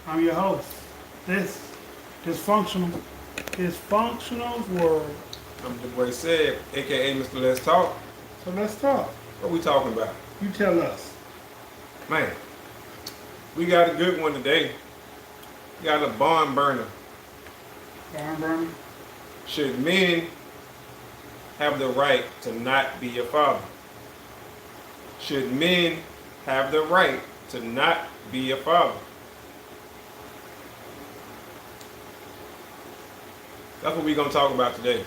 I'm your host. This dysfunctional world. I'm the boy said, aka Mr. Let's Talk. So let's talk. What we talking about? You tell us. Man, we got a good one today. We got a barn burner. Barn burner. Should men have the right to not be a father? Should men have the right to not be a father? That's what we're going to talk about today.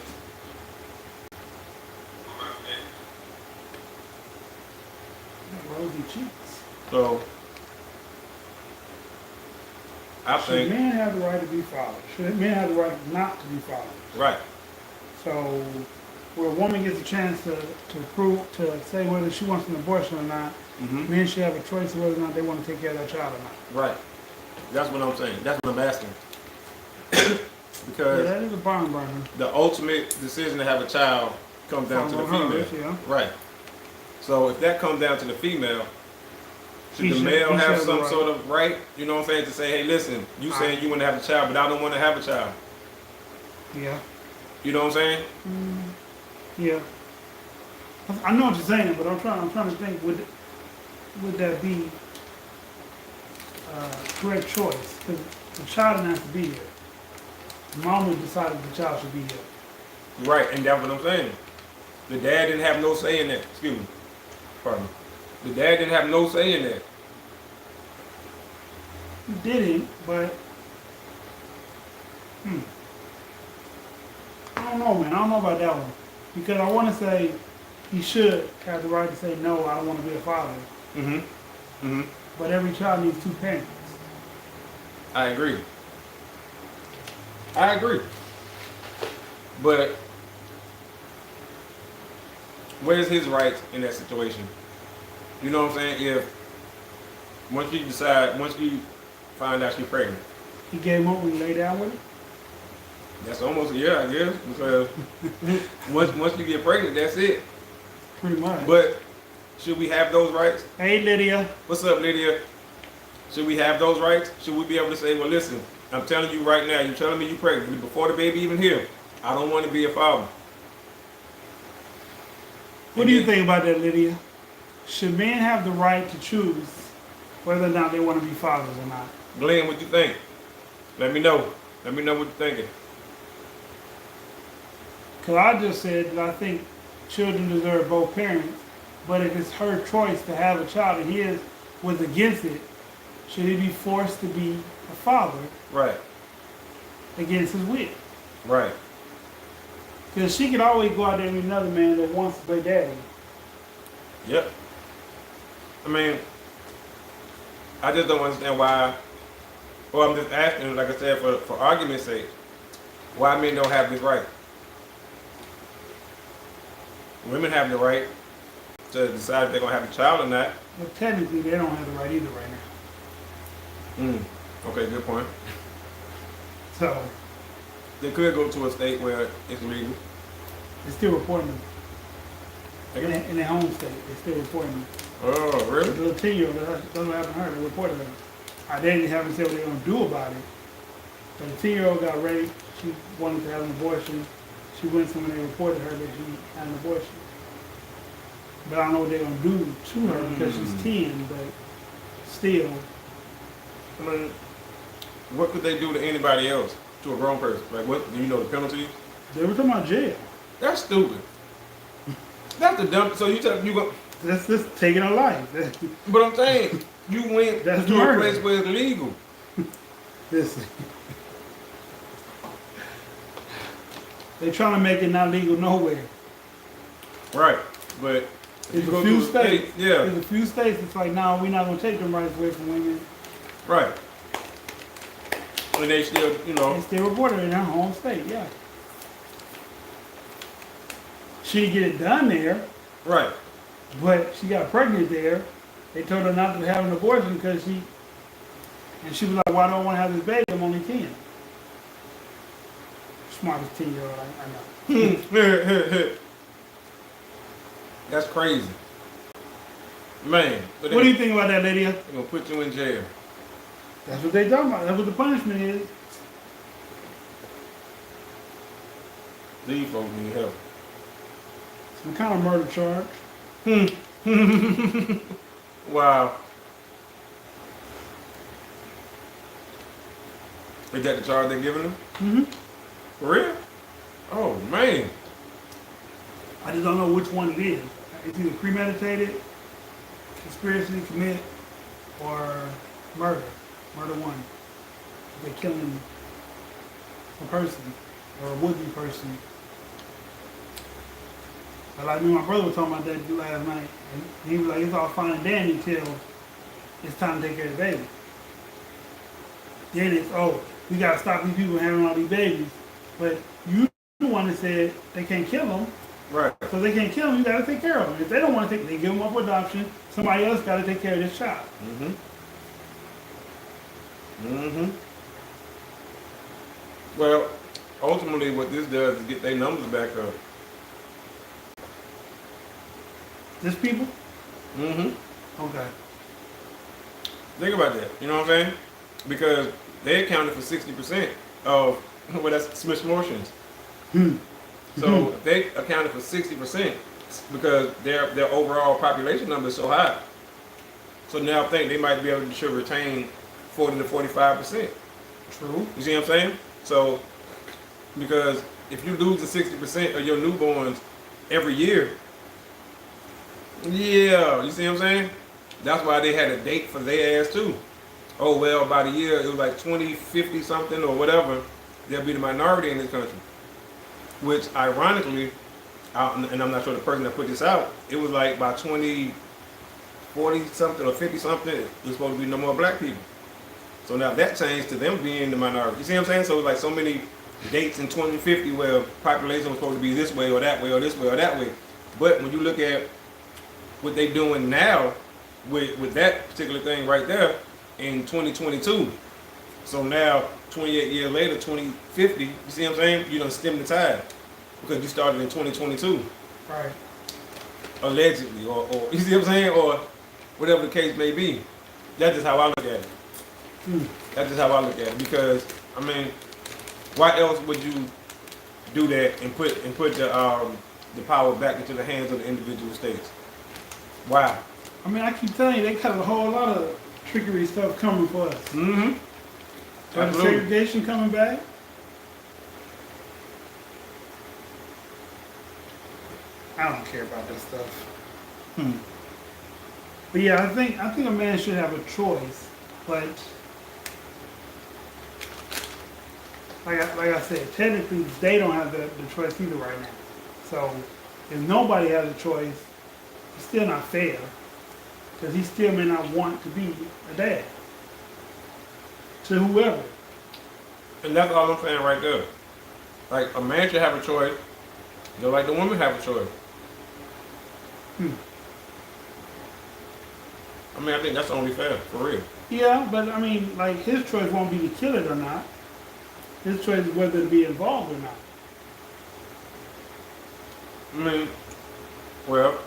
Rosy cheeks. So, I Should think, men have the right to be fathers? Should men have the right not to be fathers? right, So, where a woman gets a chance to say whether she wants an abortion or not, men should have a choice of whether or not they want to take care of their child or not. right. That's what I'm saying. That's what I'm asking. Yeah, Because that is a barn burner. the ultimate decision to have a child comes down to the female. Yeah. Right. So if that comes down to the female, should the He male should have have the some right. sort of right, you know what I'm saying, to say, hey, listen, you saying you want to have a child, but I don't want to have a child. Yeah. You know what I'm saying? Yeah. I know what you're saying, but I'm trying to think, would that be a correct choice? Because the child doesn't have to be here. The mama decided the child should be here. Right, and that's what I'm saying. The dad didn't have no say in that. Excuse me. Pardon me. The dad didn't have no say in that. He didn't, but I don't know, man. I don't know about that one. Because I want to say he should have the right to say, no, I don't want to be a father. But every child needs two parents. I agree. I agree. But where's his rights in that situation? You know what I'm saying? If once you find out she's pregnant, He gave him up when he lay down with her. that's almost a year, I guess, because once you get pregnant, that's it. Pretty much. But should we have those rights? Hey, Lydia. What's up, Lydia? Should we have those rights? Should we be able to say, well, listen, I'm telling you right now, you're telling me you're pregnant before the baby even here. I don't want to be a father. What do you think about that, Lydia? Should men have the right to choose whether or not they want to be fathers or not? Glenn, what you think? Let me know. Let me know what you're thinking. Because I just said that I think children deserve both parents, but if it's her choice to have a child and his was against it, should he be forced to be a father Right. against his will? Right. Because she could always go out there and meet another man that wants to be daddy. Yep. I mean, I just don't understand why. Well, I'm just asking, like I said, for argument's sake, why men don't have this right. Women have the right to decide if they're gonna have a child or not. But technically, they don't have the right either right now. Okay, good point. So, They could go to a state where it's legal. they're still reporting them. In their home state, they're still reporting them. Oh, The really? little 10-year-old, that's what happened to her, they reported her. They haven't said what they're going to do about it. But the 10-year-old got raped, she wanted to have an abortion. She went to them and they reported her that she had an abortion. But I don't know what they're going to do to her because she's 10, but still. I mean, what could they do to anybody else, to a grown person? Like, what do you know the penalties? They were talking about jail. That's stupid. That's the dumb. So you go. That's just taking a life. But I'm saying you went That's to murder. a place where it's legal. Listen. They're trying to make it not legal nowhere. Right. But if There's you a go few to a state, states. yeah, There's a few states that's like, no, we're not going to take them rights away from women. right. And they still, They still reported it in her home state, yeah. She didn't get it done there, right. but she got pregnant there. They told her not to have an abortion because she was like, well, I don't want to have this baby, I'm only 10. Smartest 10-year-old I know. That's crazy. Man. What do you think about that, Lydia? They're going to put you in jail. That's what they talking about. That's what the punishment is. These folks need help. Some kind of murder charge. Wow. Is that the charge they're giving them? Mm-hmm. For real? Oh, man. I just don't know which one it is. It's either premeditated, conspiracy to commit, or murder. Murder one. They're killing a person or a would-be person. But like me and my brother were talking about that last night, and he was like, it's all fine and dandy till it's time to take care of the baby. Then it's, oh, we gotta stop these people having all these babies. But you the one that said they can't kill them. Right. So they can't kill them, you gotta take care of them. If they don't want to take, they give them up for adoption. Somebody else gotta take care of this child. Well, ultimately what this does is get their numbers back up. This people? Mm-hmm. Okay. Think about that. You know what I'm saying? Because they accounted for 60% of well, that's Smith Mortions. So they accounted for 60% because their overall population number is so high. So now I think they might be able to retain 40 to 45%. True. You see what I'm saying? So because if you lose the 60% of your newborns every year, yeah, you see what I'm saying? That's why they had a date for their ass too. Oh well, about a year, it was like 2050 something or whatever, they'll be the minority in this country. Which ironically, and I'm not sure the person that put this out, it was like by 2040 something or 50 something, there's supposed to be no more black people. So now that changed to them being the minority. You see what I'm saying? So it's like so many dates in 2050 where population was supposed to be this way or that way or this way or that way. But when you look at what they're doing now with that particular thing right there in 2022, so now 28 years later, 2050, you see what I'm saying? You done stem the tide because you started in 2022. Right. Allegedly, or you see what I'm saying? Or whatever the case may be. That's just how I look at it. That's just how I look at it. Because, I mean, why else would you do that and put the power back into the hands of the individual states? Why? I mean, I keep telling you, they got a whole lot of trickery stuff coming for us. Mm-hmm. So the segregation coming back. I don't care about that stuff. But yeah, I think a man should have a choice, but like I said, technically they don't have the choice either right now. So if nobody has a choice, it's still not fair because he still may not want to be a dad to whoever. And that's all I'm saying right there. Like a man should have a choice, just like the woman have a choice. I mean, I think that's only fair, for real. Yeah, but I mean, like his choice won't be to kill it or not. His choice is whether to be involved or not. I mean, well,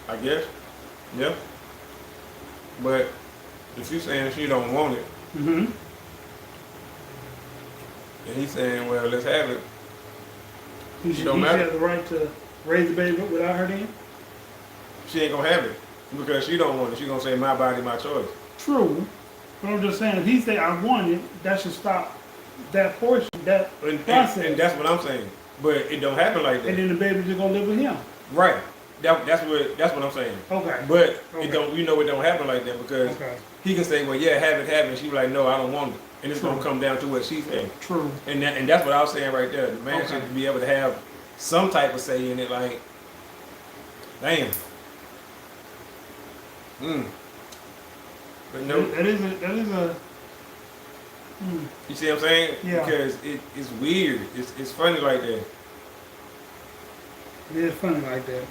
I guess, yeah. But if she's saying she don't want it, Mm-hmm. and he's saying, well, let's have it, He should don't matter. have the right to raise the baby without her then? she ain't gonna have it because she don't want it. She gonna say, my body, my choice. True. But I'm just saying, if he say I want it, that should stop that portion, that process. And that's what I'm saying. But it don't happen like that. And then the baby just gonna live with him. Right. That's what I'm saying. Okay. But Okay. it don't. You know, it don't happen like that because Okay. he can say, well, yeah, have it. And she be like, no, I don't want it. And it's True. gonna come down to what she said. True. And that's what I was saying right there. The man Okay. should be able to have some type of say in it. Like, damn. But no, That is a. you see what I'm saying? Yeah. Because it's weird. It's funny like that. It is funny like that.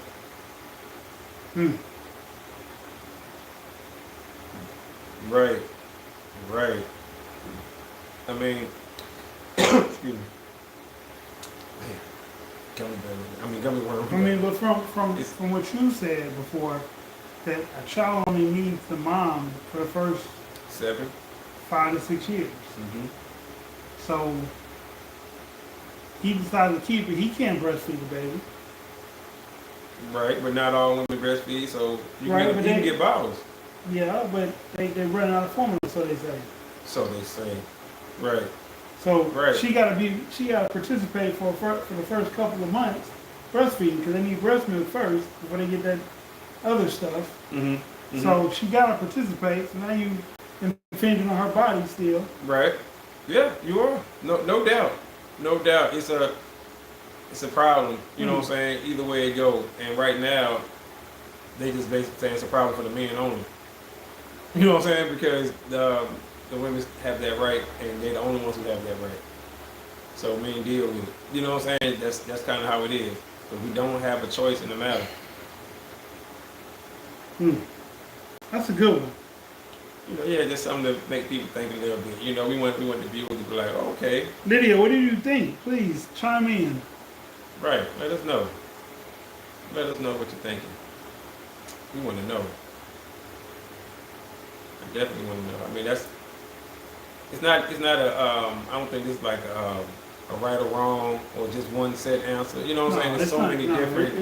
Right. Right. I mean, excuse me. Man, gummy worm. I mean, but from what you said before, that a child only needs the mom for the first 7. 5 to 6 years. Mm-hmm. So he decided to keep it. He can't breastfeed the baby. Right, but not all women breastfeed, so you Right, can, but you can they- get bottles. Yeah, but they run out of formula, so they say. So they say. Right. So Right. she got to participate for the first couple of months breastfeeding because they need breast milk first before they get that other stuff. Mm-hmm. So she got to participate. So now you infringing on her body still. Right. Yeah, you are. No doubt. No doubt. It's a problem. You know what I'm saying? Either way it goes. And right now, they just basically saying it's a problem for the men only. You know what I'm saying? Because the women have that right, and they're the only ones who have that right. So men deal with it. You know what I'm saying? That's kind of how it is. But we don't have a choice in the matter. That's a good one. You know, yeah, just something to make people think a little bit. You know, we want the viewers to be like, oh, okay, Lydia, what do you think? Please chime in. right. Let us know. Let us know what you're thinking. We want to know. I definitely want to know. I mean, it's not a I don't think it's like a right or wrong or just one set answer. You know what I'm saying? There's it's so not- many no, different.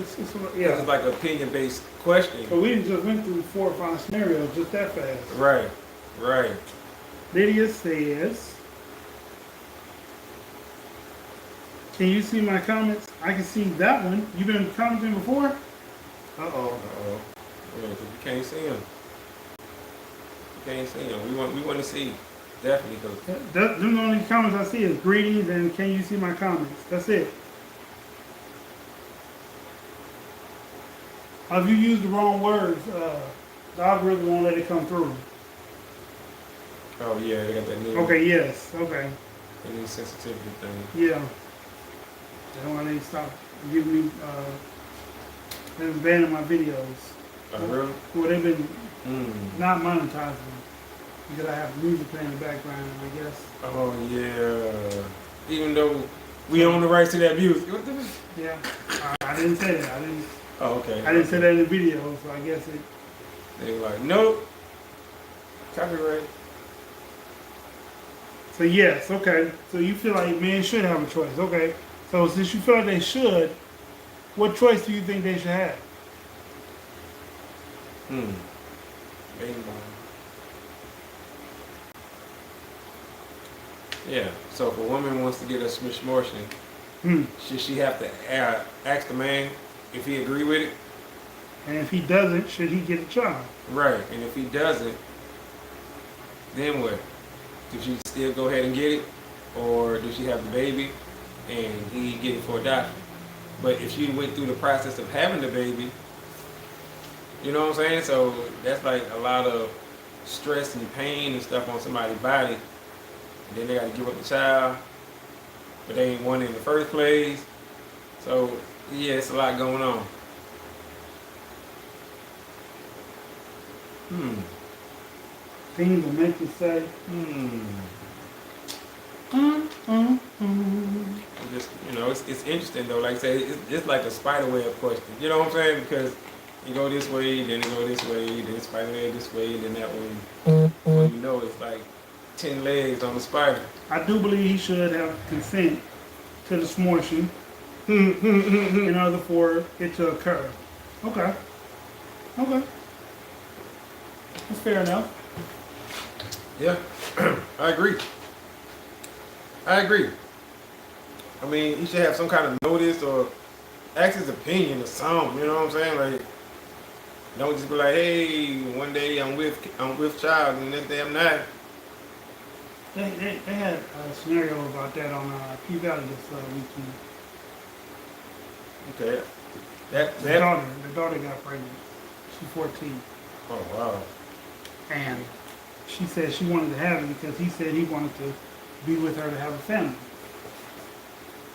yeah. It's like an opinion based question. But we just went through 4 or 5 scenarios just that fast. Right. Right. Lydia says, can you see my comments? I can see that one. You've been commenting before? Uh-oh. Yeah, 'cause you can't see him. You can't see him. We want to see. Definitely. Cause The only comments I see is greetings and can you see my comments? That's it. If you use the wrong words, the algorithm won't let it come through. oh yeah, they got that new, Okay, yes, okay. that new sensitivity thing. Yeah. That's why they stopped giving me, they've been banning my videos. Oh really? Well, they've been Mm. not monetizing them because I have music playing in the background, I guess. Oh yeah. Even though we own the rights to that music. What the? Yeah, I didn't say that. Oh okay. I didn't say that in the video, so I guess it. They were like, nope. Copyright. So yes, okay. So you feel like men should have a choice, okay? So since you feel like they should, what choice do you think they should have? Bing bong. Yeah. So if a woman wants to get a smishmortion, should she have to ask the man if he agree with it? And if he doesn't, should he get a child? Right. And if he doesn't, then what? Does she still go ahead and get it? Or does she have the baby and he get it for adoption? But if she went through the process of having the baby, you know what I'm saying? So that's like a lot of stress and pain and stuff on somebody's body. And then they got to give up the child, but they ain't want it in the first place. So yeah, it's a lot going on. Things that make you say, Just, you know, it's interesting though. Like I say, it's like a spider web question. You know what I'm saying? Because you go this way, then you go this way, then spider web this way, then that way. Well, you know, it's like 10 legs on the spider. I do believe he should have consent to the smortion in order for it to occur. Okay. Okay. That's fair enough. Yeah, I agree. I agree. I mean, he should have some kind of notice or ask his opinion or something. You know what I'm saying? Like, don't just be like, hey, one day I'm with child, and the next day I'm not. They had a scenario about that on P Valley this weekend. Okay. The daughter got pregnant. She's 14. Oh wow. And she said she wanted to have it because he said he wanted to be with her to have a family.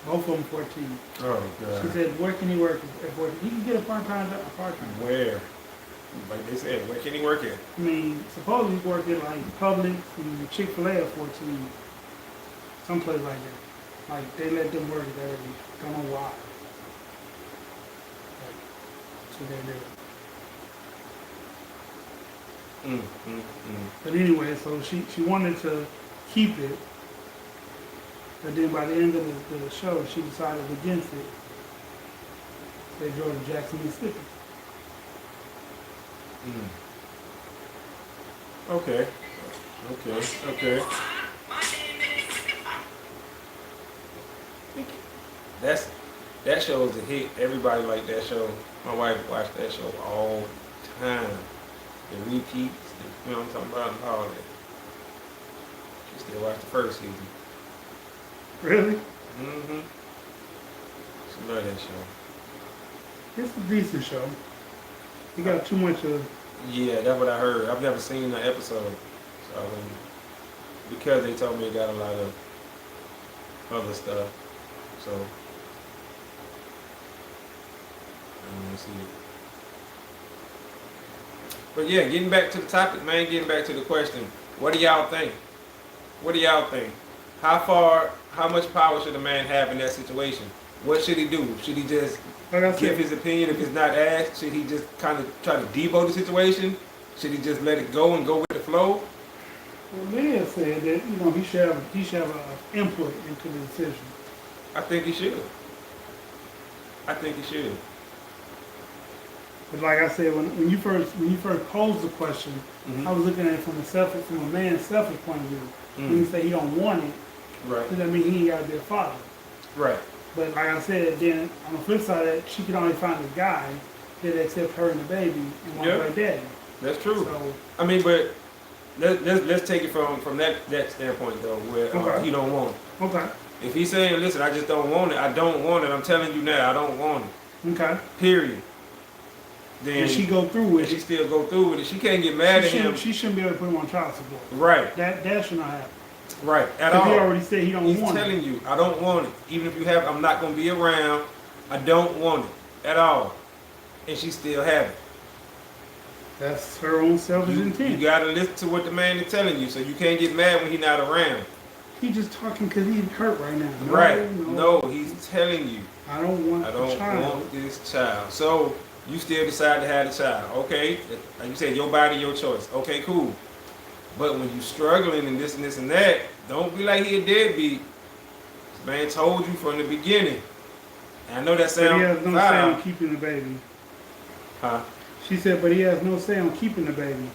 Both of them 14. Oh She god. said, where can he work at 14? He can get a part-time job, Where? Like they said, where can he work at? I mean, supposedly he worked at like Publix and Chick-fil-A at 14. Someplace like that. Like they let them work there and don't know why. Like, that's what they do. But anyway, so she wanted to keep it, but then by the end of the show, she decided against it. They drove to Jackson, Mississippi. Okay. That show is a hit. Everybody liked that show. My wife watched that show all the time. The repeats, you know what I'm talking about, and all that. She still watched the first season. Really? She loved that show. It's a decent show. You got too much of. Yeah, that's what I heard. I've never seen the episode. So because they told me it got a lot of other stuff. So I want to see it. But yeah, getting back to the topic, man, getting back to the question, what do y'all think? What do y'all think? How much power should a man have in that situation? What should he do? Should he just give his opinion if it's not asked? Should he just kind of try to debo the situation? Should he just let it go and go with the flow? Well, Leah said that he should have an input into the decision. I think he should. But like I said, when you first posed the question, I was looking at it from a man's selfish point of view. When you say he don't want it, Right. does that mean he ain't got to be a father? Right. But like I said, then on the flip side of that, she could only find a guy that accepts her and the baby and want her daddy. That's true. So, I mean, but let's take it from that standpoint though, where he don't want it. Okay. If he's saying, listen, I just don't want it. I don't want it. I'm telling you now, I don't want it. Okay. Period. Then she go through with she it. still go through with it. She can't get mad at him. She shouldn't be able to put him on child support. Right. That should not happen. Right. At all. He already said he don't want it. He's telling you, I don't want it. Even if you have, I'm not going to be around. I don't want it at all. And she still have it. That's her own selfish intent. You got to listen to what the man is telling you, so you can't get mad when he's not around. He's just talking because he's hurt right now. No, he's telling you. I don't want this child. So you still decide to have the child. Okay. Like you said, your body, your choice. Okay, cool. But when you struggling and this and that, don't be like he a deadbeat. This man told you from the beginning. And I know that sounds But he has no say on keeping the baby. Huh? She said, but he has no say on keeping the baby.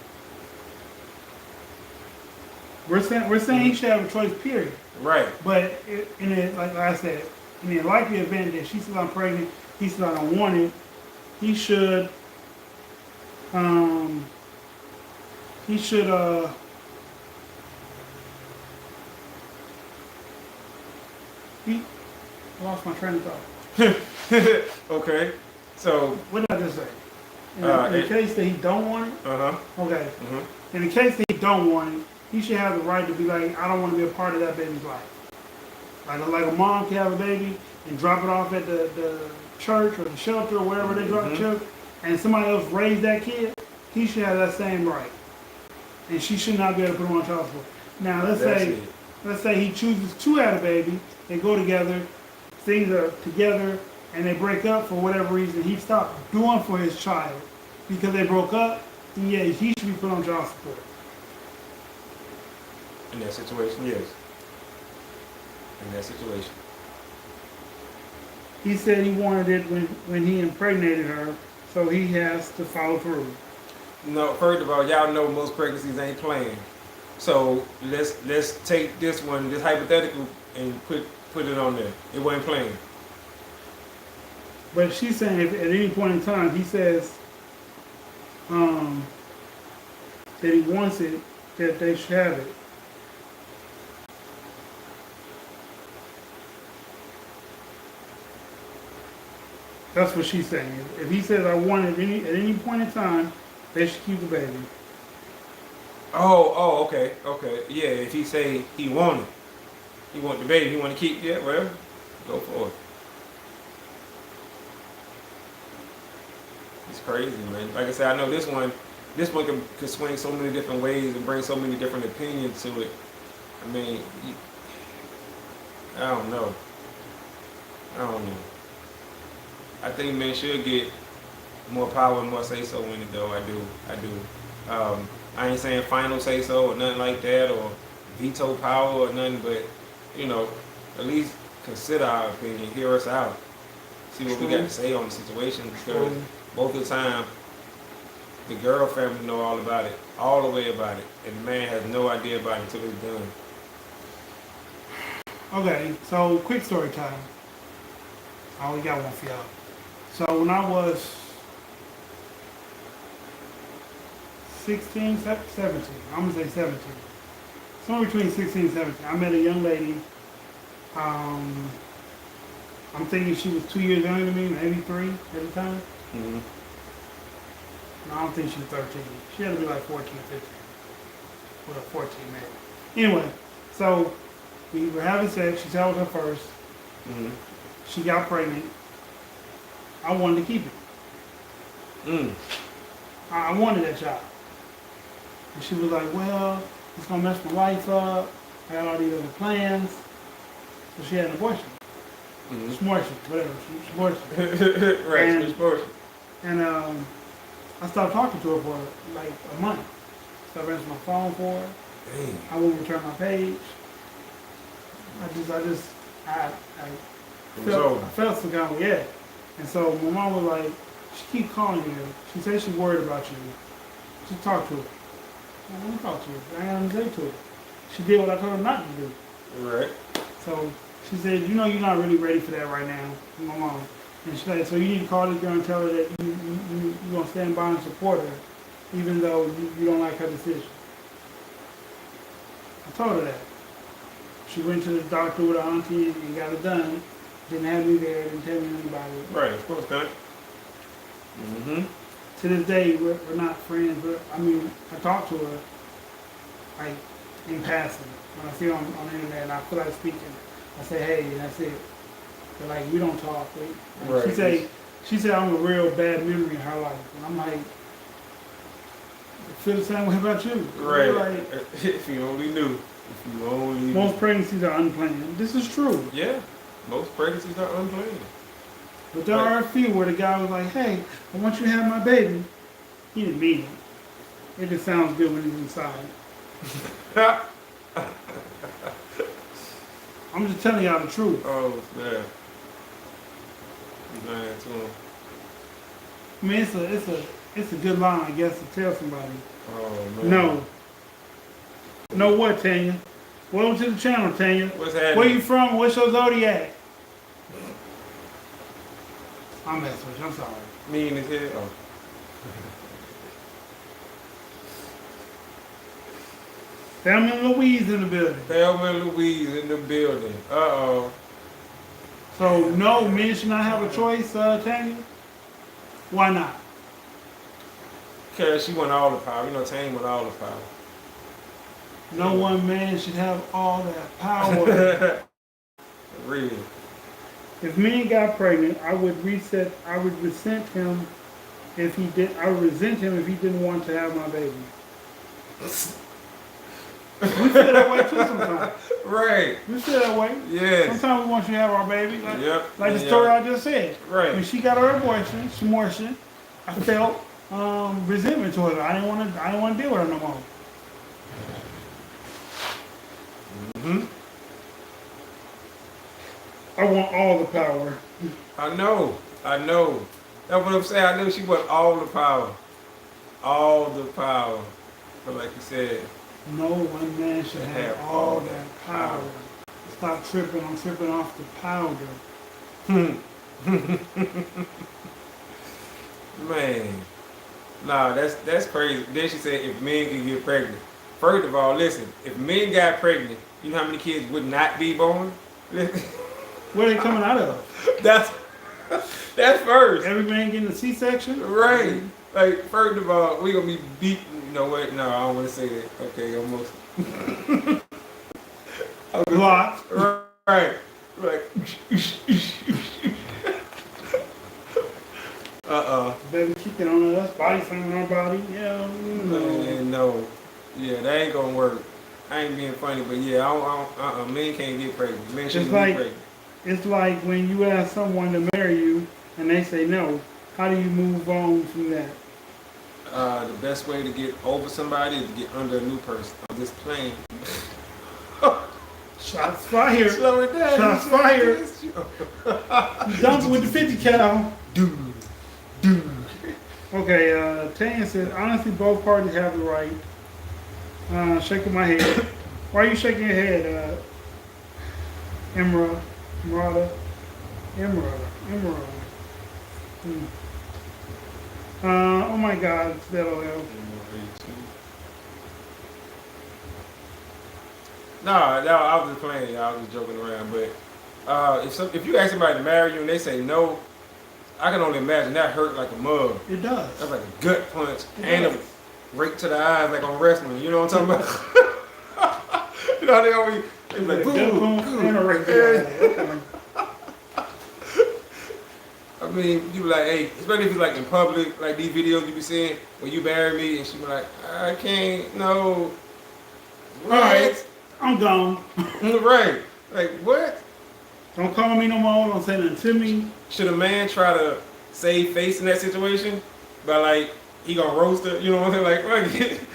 We're saying he should have a choice, period. Right. But like I said, in the likely event that she says I'm pregnant, he says I don't want it, he should I lost my train of thought. Okay. So what did I just say? In the case that he don't want it, okay. In the case that he don't want it, he should have the right to be like, I don't want to be a part of that baby's life. Like a mom can have a baby and drop it off at the church or the shelter or wherever they drop the children, and somebody else raised that kid, he should have that same right. And she should not be able to put him on child support. Now let's say he chooses to have a baby, they go together, things are together, and they break up for whatever reason, he stopped doing for his child because they broke up, then yeah, he should be put on child support. In that situation, yes. In that situation. He said he wanted it when he impregnated her, so he has to follow through. No, first of all, y'all know most pregnancies ain't planned. So let's take this one, this hypothetical, and put it on there. It wasn't planned. But she's saying if at any point in time he says that he wants it, that they should have it. That's what she's saying. If he says I want it at any point in time, they should keep the baby. Oh, okay. Yeah, if he say he want it, he want the baby, he want to keep it, well, go for it. It's crazy, man. Like I said, I know this one can swing so many different ways and bring so many different opinions to it. I mean, I don't know. I think men should get more power and more say-so in it, though. I do. I ain't saying final say so or nothing like that or veto power or nothing, but you know, at least consider our opinion, hear us out, see what we got to say on the situation, because most of the time the girl family know all about it, all the way about it, and the man has no idea about it until it's done. Okay, so quick story time. I only got one for y'all. So when I was 16, 17, I'm gonna say 17. Somewhere between 16 and 17, I met a young lady. I'm thinking she was 2 years younger than me, maybe 3 at the time. Mm-hmm. No, I don't think she was 13. She had to be like 14, 15. Well, 14 maybe. Anyway, so we were having sex. She said I was her first. Mm-hmm. She got pregnant. I wanted to keep it. I wanted that child. And she was like, well, it's going to mess my life up. I got all these other plans. So she had an abortion. Mm-hmm. Smortion, whatever. Smortion. Right, And I stopped talking to her for like a month. Stopped answering my phone for her. Dang. I wouldn't return my page. I felt some kind of, yeah. And so my mom was like, she keep calling you. She said she's worried about you. Just talk to her. I want to talk to her. I ain't got nothing to say to her. She did what I told her not to do. Right. So she said, you know you're not really ready for that right now, my mom. And she said, so you need to call this girl and tell her that you're going to stand by and support her, even though you don't like her decision. I told her that. She went to the doctor with her auntie and got it done. Didn't have me there, didn't tell me anything about it. Right, of course, not. Mm-hmm. To this day, we're not friends, but I mean, I talk to her, like, in passing. When I see her on the internet and I feel like speaking, I say, hey, and that's it. But like, we don't talk. Right. She said I'm a real bad memory in her life. And I'm like, I feel the same way about you. Right. Like, If you only knew. If you only knew. most pregnancies are unplanned. This is true. Yeah. Most pregnancies are unplanned. But there are a few where the guy was like, hey, I want you to have my baby. He didn't mean it. It just sounds good when he's inside. I'm just telling y'all the truth. Oh, snap. He's lying to him. I mean, it's a good line, I guess, to tell somebody. Oh, man. No. No what, Tanya? Welcome to the channel, Tanya. What's happening? Where you from? What's your zodiac? I'm messing with you. I'm sorry. Mean as hell. Oh. Thelma and Louise in the building. Thelma and Louise in the building. Uh-oh. So, no, men should not have a choice, Tanya? Why not? Because she want all the power. You know, Tame want all the power. No one man should have all that power. Real. If men got pregnant, I would resent him if he didn't want to have my baby. We feel that way too sometimes. Right. We feel that way. Yes. Sometimes we want you to have our baby. Like, Yep. like the story I just said. Right. When she got her abortion, I felt resentment towards her. I didn't want to deal with her no more. Mm-hmm. I want all the power. I know. That's what I'm saying. I know she want all the power. All the power. But like you said, No one man should have all that power. Stop tripping. I'm tripping off the powder. man. Nah, that's crazy. Then she said if men can get pregnant. First of all, listen, if men got pregnant, you know how many kids would not be born? Where are they coming out of? That's first. Every man getting a C-section? Right. Like, first of all, we gonna be beaten. You know what? No, I don't want to say that. Okay, almost. Blocked. Right. Like. Baby kicking on us, body slamming our body. Yeah, Man, no. Yeah, that ain't gonna work. I ain't being funny, but yeah, men can't get pregnant. Men shouldn't get pregnant. It's like when you ask someone to marry you and they say no, how do you move on from that? the best way to get over somebody is to get under a new person. I'm just playing. Shots fired. Slow it down. Shots fired. Dumping with the 50 cal. Dude. Okay, Tanya says, honestly, both parties have the right. Shaking my head. Why are you shaking your head, Emerald? Oh my God, it's that LL. No, I was just playing, y'all. I was just joking around. But if you ask somebody to marry you and they say no, I can only imagine that hurt like a mug. It does. That's like a gut punch It and does. a rake to the eyes like on wrestling. You know what I'm talking about? You know how they always they be like boom, And a rake to the eye. I mean, you be like, hey, especially if it's like in public, like these videos you be seeing when you marry me, and she be like, I can't, no. All right, I'm gone. Right. Like, what? Don't call me no more. Don't say nothing to me. Should a man try to save face in that situation by like, he gonna roast her, you know what I'm saying? Like,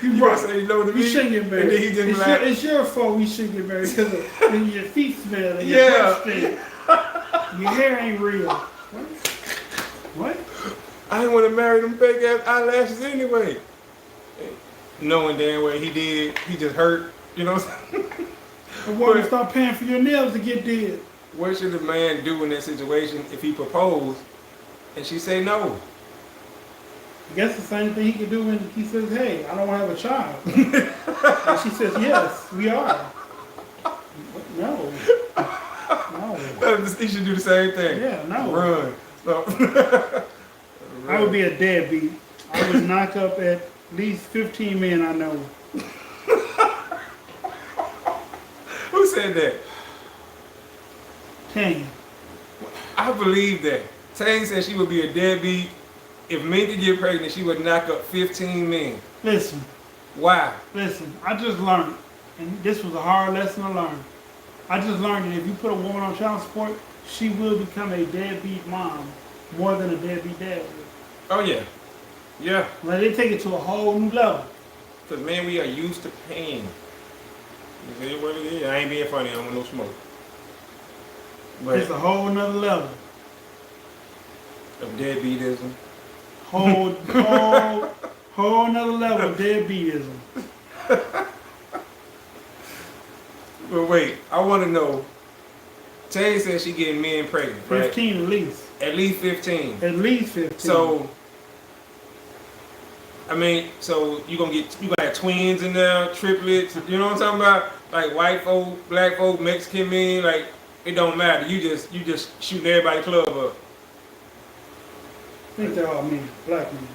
you right. gonna say no to me? You shouldn't get married. And then he just be like, It's your fault we should get married because your feet smell and your Yeah. breath stink. Your hair ain't real. What? I didn't want to marry them fake ass eyelashes anyway. Knowing damn well he did, he just hurt, you know what I'm saying? I want to start paying for your nails to get dead. What should a man do in that situation if he proposed and she say no? I guess the same thing he could do when he says, hey, I don't want to have a child. And she says, yes, we are. No. He should do the same thing. Yeah, no. Run. So, I would be a deadbeat. I would knock up at least 15 men I know. Who said that? Tanya. I believe that. Tang said she would be a deadbeat. If men could get pregnant, she would knock up 15 men. Listen, Why? I just learned, and this was a hard lesson to learn. I just learned that if you put a woman on child support, she will become a deadbeat mom more than a deadbeat dad will. Oh, yeah. Yeah. Like, they take it to a whole new level. Because, man, we are used to pain. You see what it is? I ain't being funny. I don't want no smoke. But It's a whole nother level. of deadbeatism. Whole nother level of deadbeatism. But wait, I want to know. Tay said she getting men pregnant, right? 15 at least. At least 15. At least 15. So, I mean, so you gonna have twins in there, triplets. You know what I'm talking about? Like white folk, black folk, Mexican men. Like it don't matter. You just shooting everybody club up. I think they're all men, black men.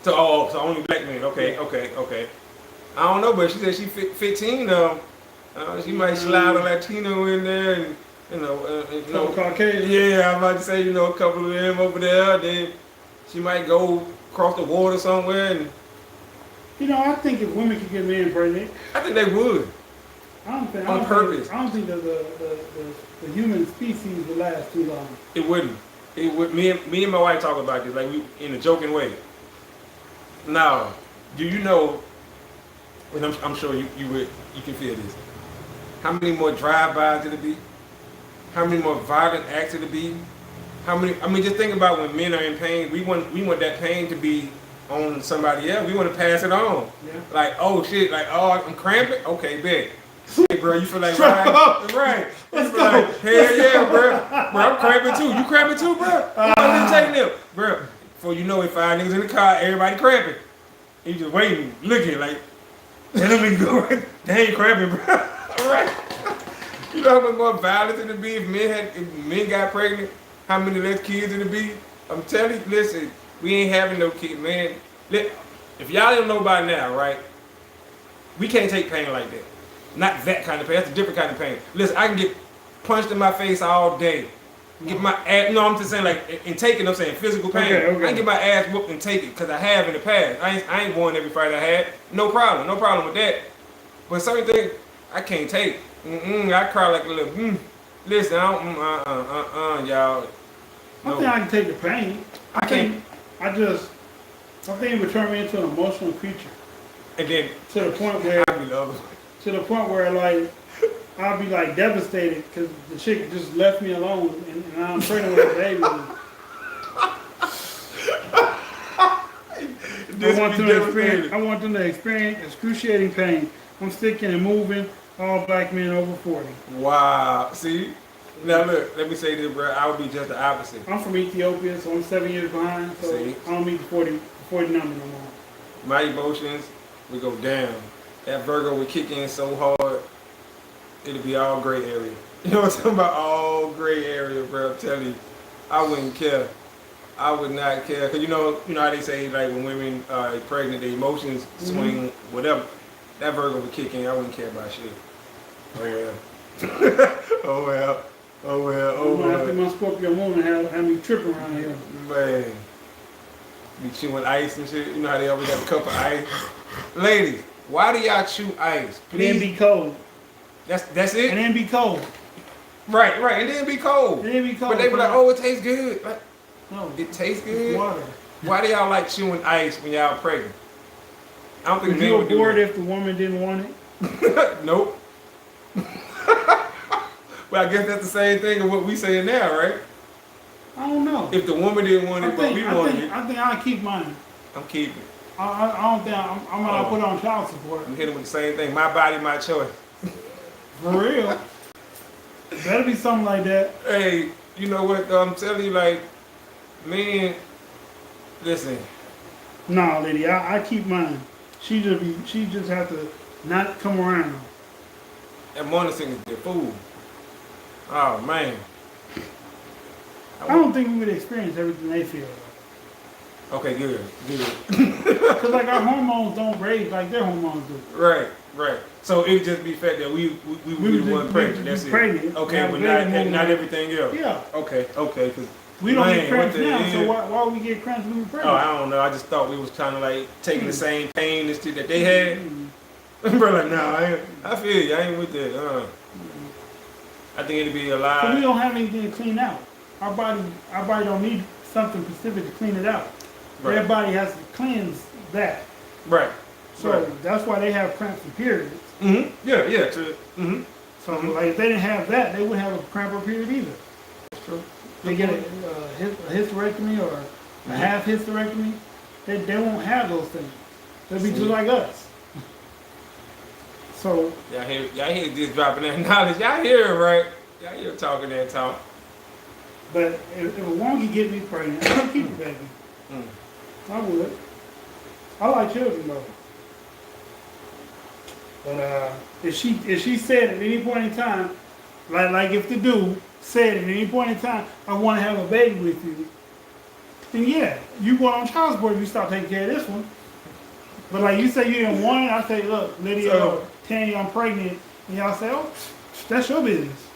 So only black men. Okay. I don't know, but she said she 15 though. She might slide a Latino in there, and Caucasian. Yeah, I'm about to say, a couple of them over there. Then she might go across the water somewhere, and I think if women could get men pregnant, I think they would. On purpose. I don't think that the human species would last too long. It wouldn't. It would. Me and my wife talk about this, like we in a joking way. Now, do you know? And I'm sure you can feel this. How many more drive-bys it'll be? How many more violent acts it'll be? How many? I mean, just think about when men are in pain. We want that pain to be on somebody else. We want to pass it on. Yeah. Like, oh shit, like, oh, I'm cramping. Okay, bet. Hey, bro, you feel like right? Let's go. Like, hell yeah, bro. Bro, I'm cramping too. You cramping too, bro? I'm taking them, bro. Before you know it, 5 niggas in the car, everybody cramping. You just waiting, looking like, let me go. They ain't cramping, bro. All right. You know how much more violence it'd be if men got pregnant? How many less kids it'd be? I'm telling you, listen, we ain't having no kids, man. If y'all don't know by now, right? We can't take pain like that. Not that kind of pain. That's a different kind of pain. Listen, I can get punched in my face all day. Get my ass. No, I'm just saying like in taking. I'm saying physical pain. Okay. I can get my ass whooped and take it because I have in the past. I ain't won every fight I had. No problem with that. But certain things I can't take. I cry like a little. Listen, I don't. Y'all. I think I can take the pain. I can't. I just I think it would turn me into an emotional creature And then to the point where, I'll be the other one. like, I'll be like devastated because the chick just left me alone and I'm pregnant with a baby. I want them to experience excruciating pain. I'm sticking and moving. All black men over 40. Wow. See? Now look, let me say this, bro. I would be just the opposite. I'm from Ethiopia, so I'm 7 years behind. So See? I don't meet the 40 number no more. My emotions would go down. That Virgo would kick in so hard, it'd be all gray area. You know what I'm talking about? All gray area, bro. I'm telling you, I wouldn't care. I would not care. Cause you know how they say like when women are pregnant, their emotions swing, whatever. That Virgo would kick in. I wouldn't care about shit. Oh yeah. Oh well. Oh well. Oh well. After my Scorpio moon, have me tripping around here. Man. Be chewing ice and shit. You know how they always got a cup of ice. Ladies, why do y'all chew ice? And then be cold. That's it? And then be cold. Right. And then be cold. And then be cold. But they be like, oh, it tastes good. Like, no, it tastes it's good? water. Why do y'all like chewing ice when y'all pregnant? I don't think Would men you would do abort that. if the woman didn't want it? Nope. Well, I guess that's the same thing as what we saying now, right? I don't know. If the woman didn't want it, but we wanted it, I think I'll keep mine. I'm keeping it. I don't think I'm gonna put on child support. I'm hitting with the same thing. My body, my choice. For real. Better be something like that. Hey, you know what? Though? I'm telling you, like, man, listen. Nah, lady, I keep mine. She just have to not come around. That morning sickness is the fool. Oh man. I don't think we would experience everything they feel. Okay, good. Because like our hormones don't raise like their hormones do. Right. So it just be fact that we would be the one pregnant. That's it. Pregnant. Okay, but not everything else. Yeah. Okay. Cause we don't get man, cramps what the now, hell? so why would we get cramps when we're pregnant? Oh, I don't know. I just thought we was kind of like taking the same pain and shit that they had. Bro, like, nah, I feel you. I ain't with that. I think it'd be a lot. So we don't have anything to clean out. Our body don't need something specific to clean it out. Right. Their body has to cleanse that. Right. So that's why they have cramps and periods. Mm-hmm. Yeah. True. Mm-hmm. So like if they didn't have that, they wouldn't have a cramp or period either. That's true. They get a hysterectomy or a half hysterectomy, they won't have those things. They'll be just like us. So Y'all hear this dropping that knowledge. Y'all hear it, right? Y'all hear talking that talk. but if a woman could get me pregnant, I'd keep a baby. I would. I like children though. But if she said at any point in time, like if the dude said at any point in time, I want to have a baby with you, then yeah, you go on child support if you stop taking care of this one. But like you say you didn't want it, I say, look, Lydia or Tanya, I'm pregnant, and y'all say, oh, that's your business.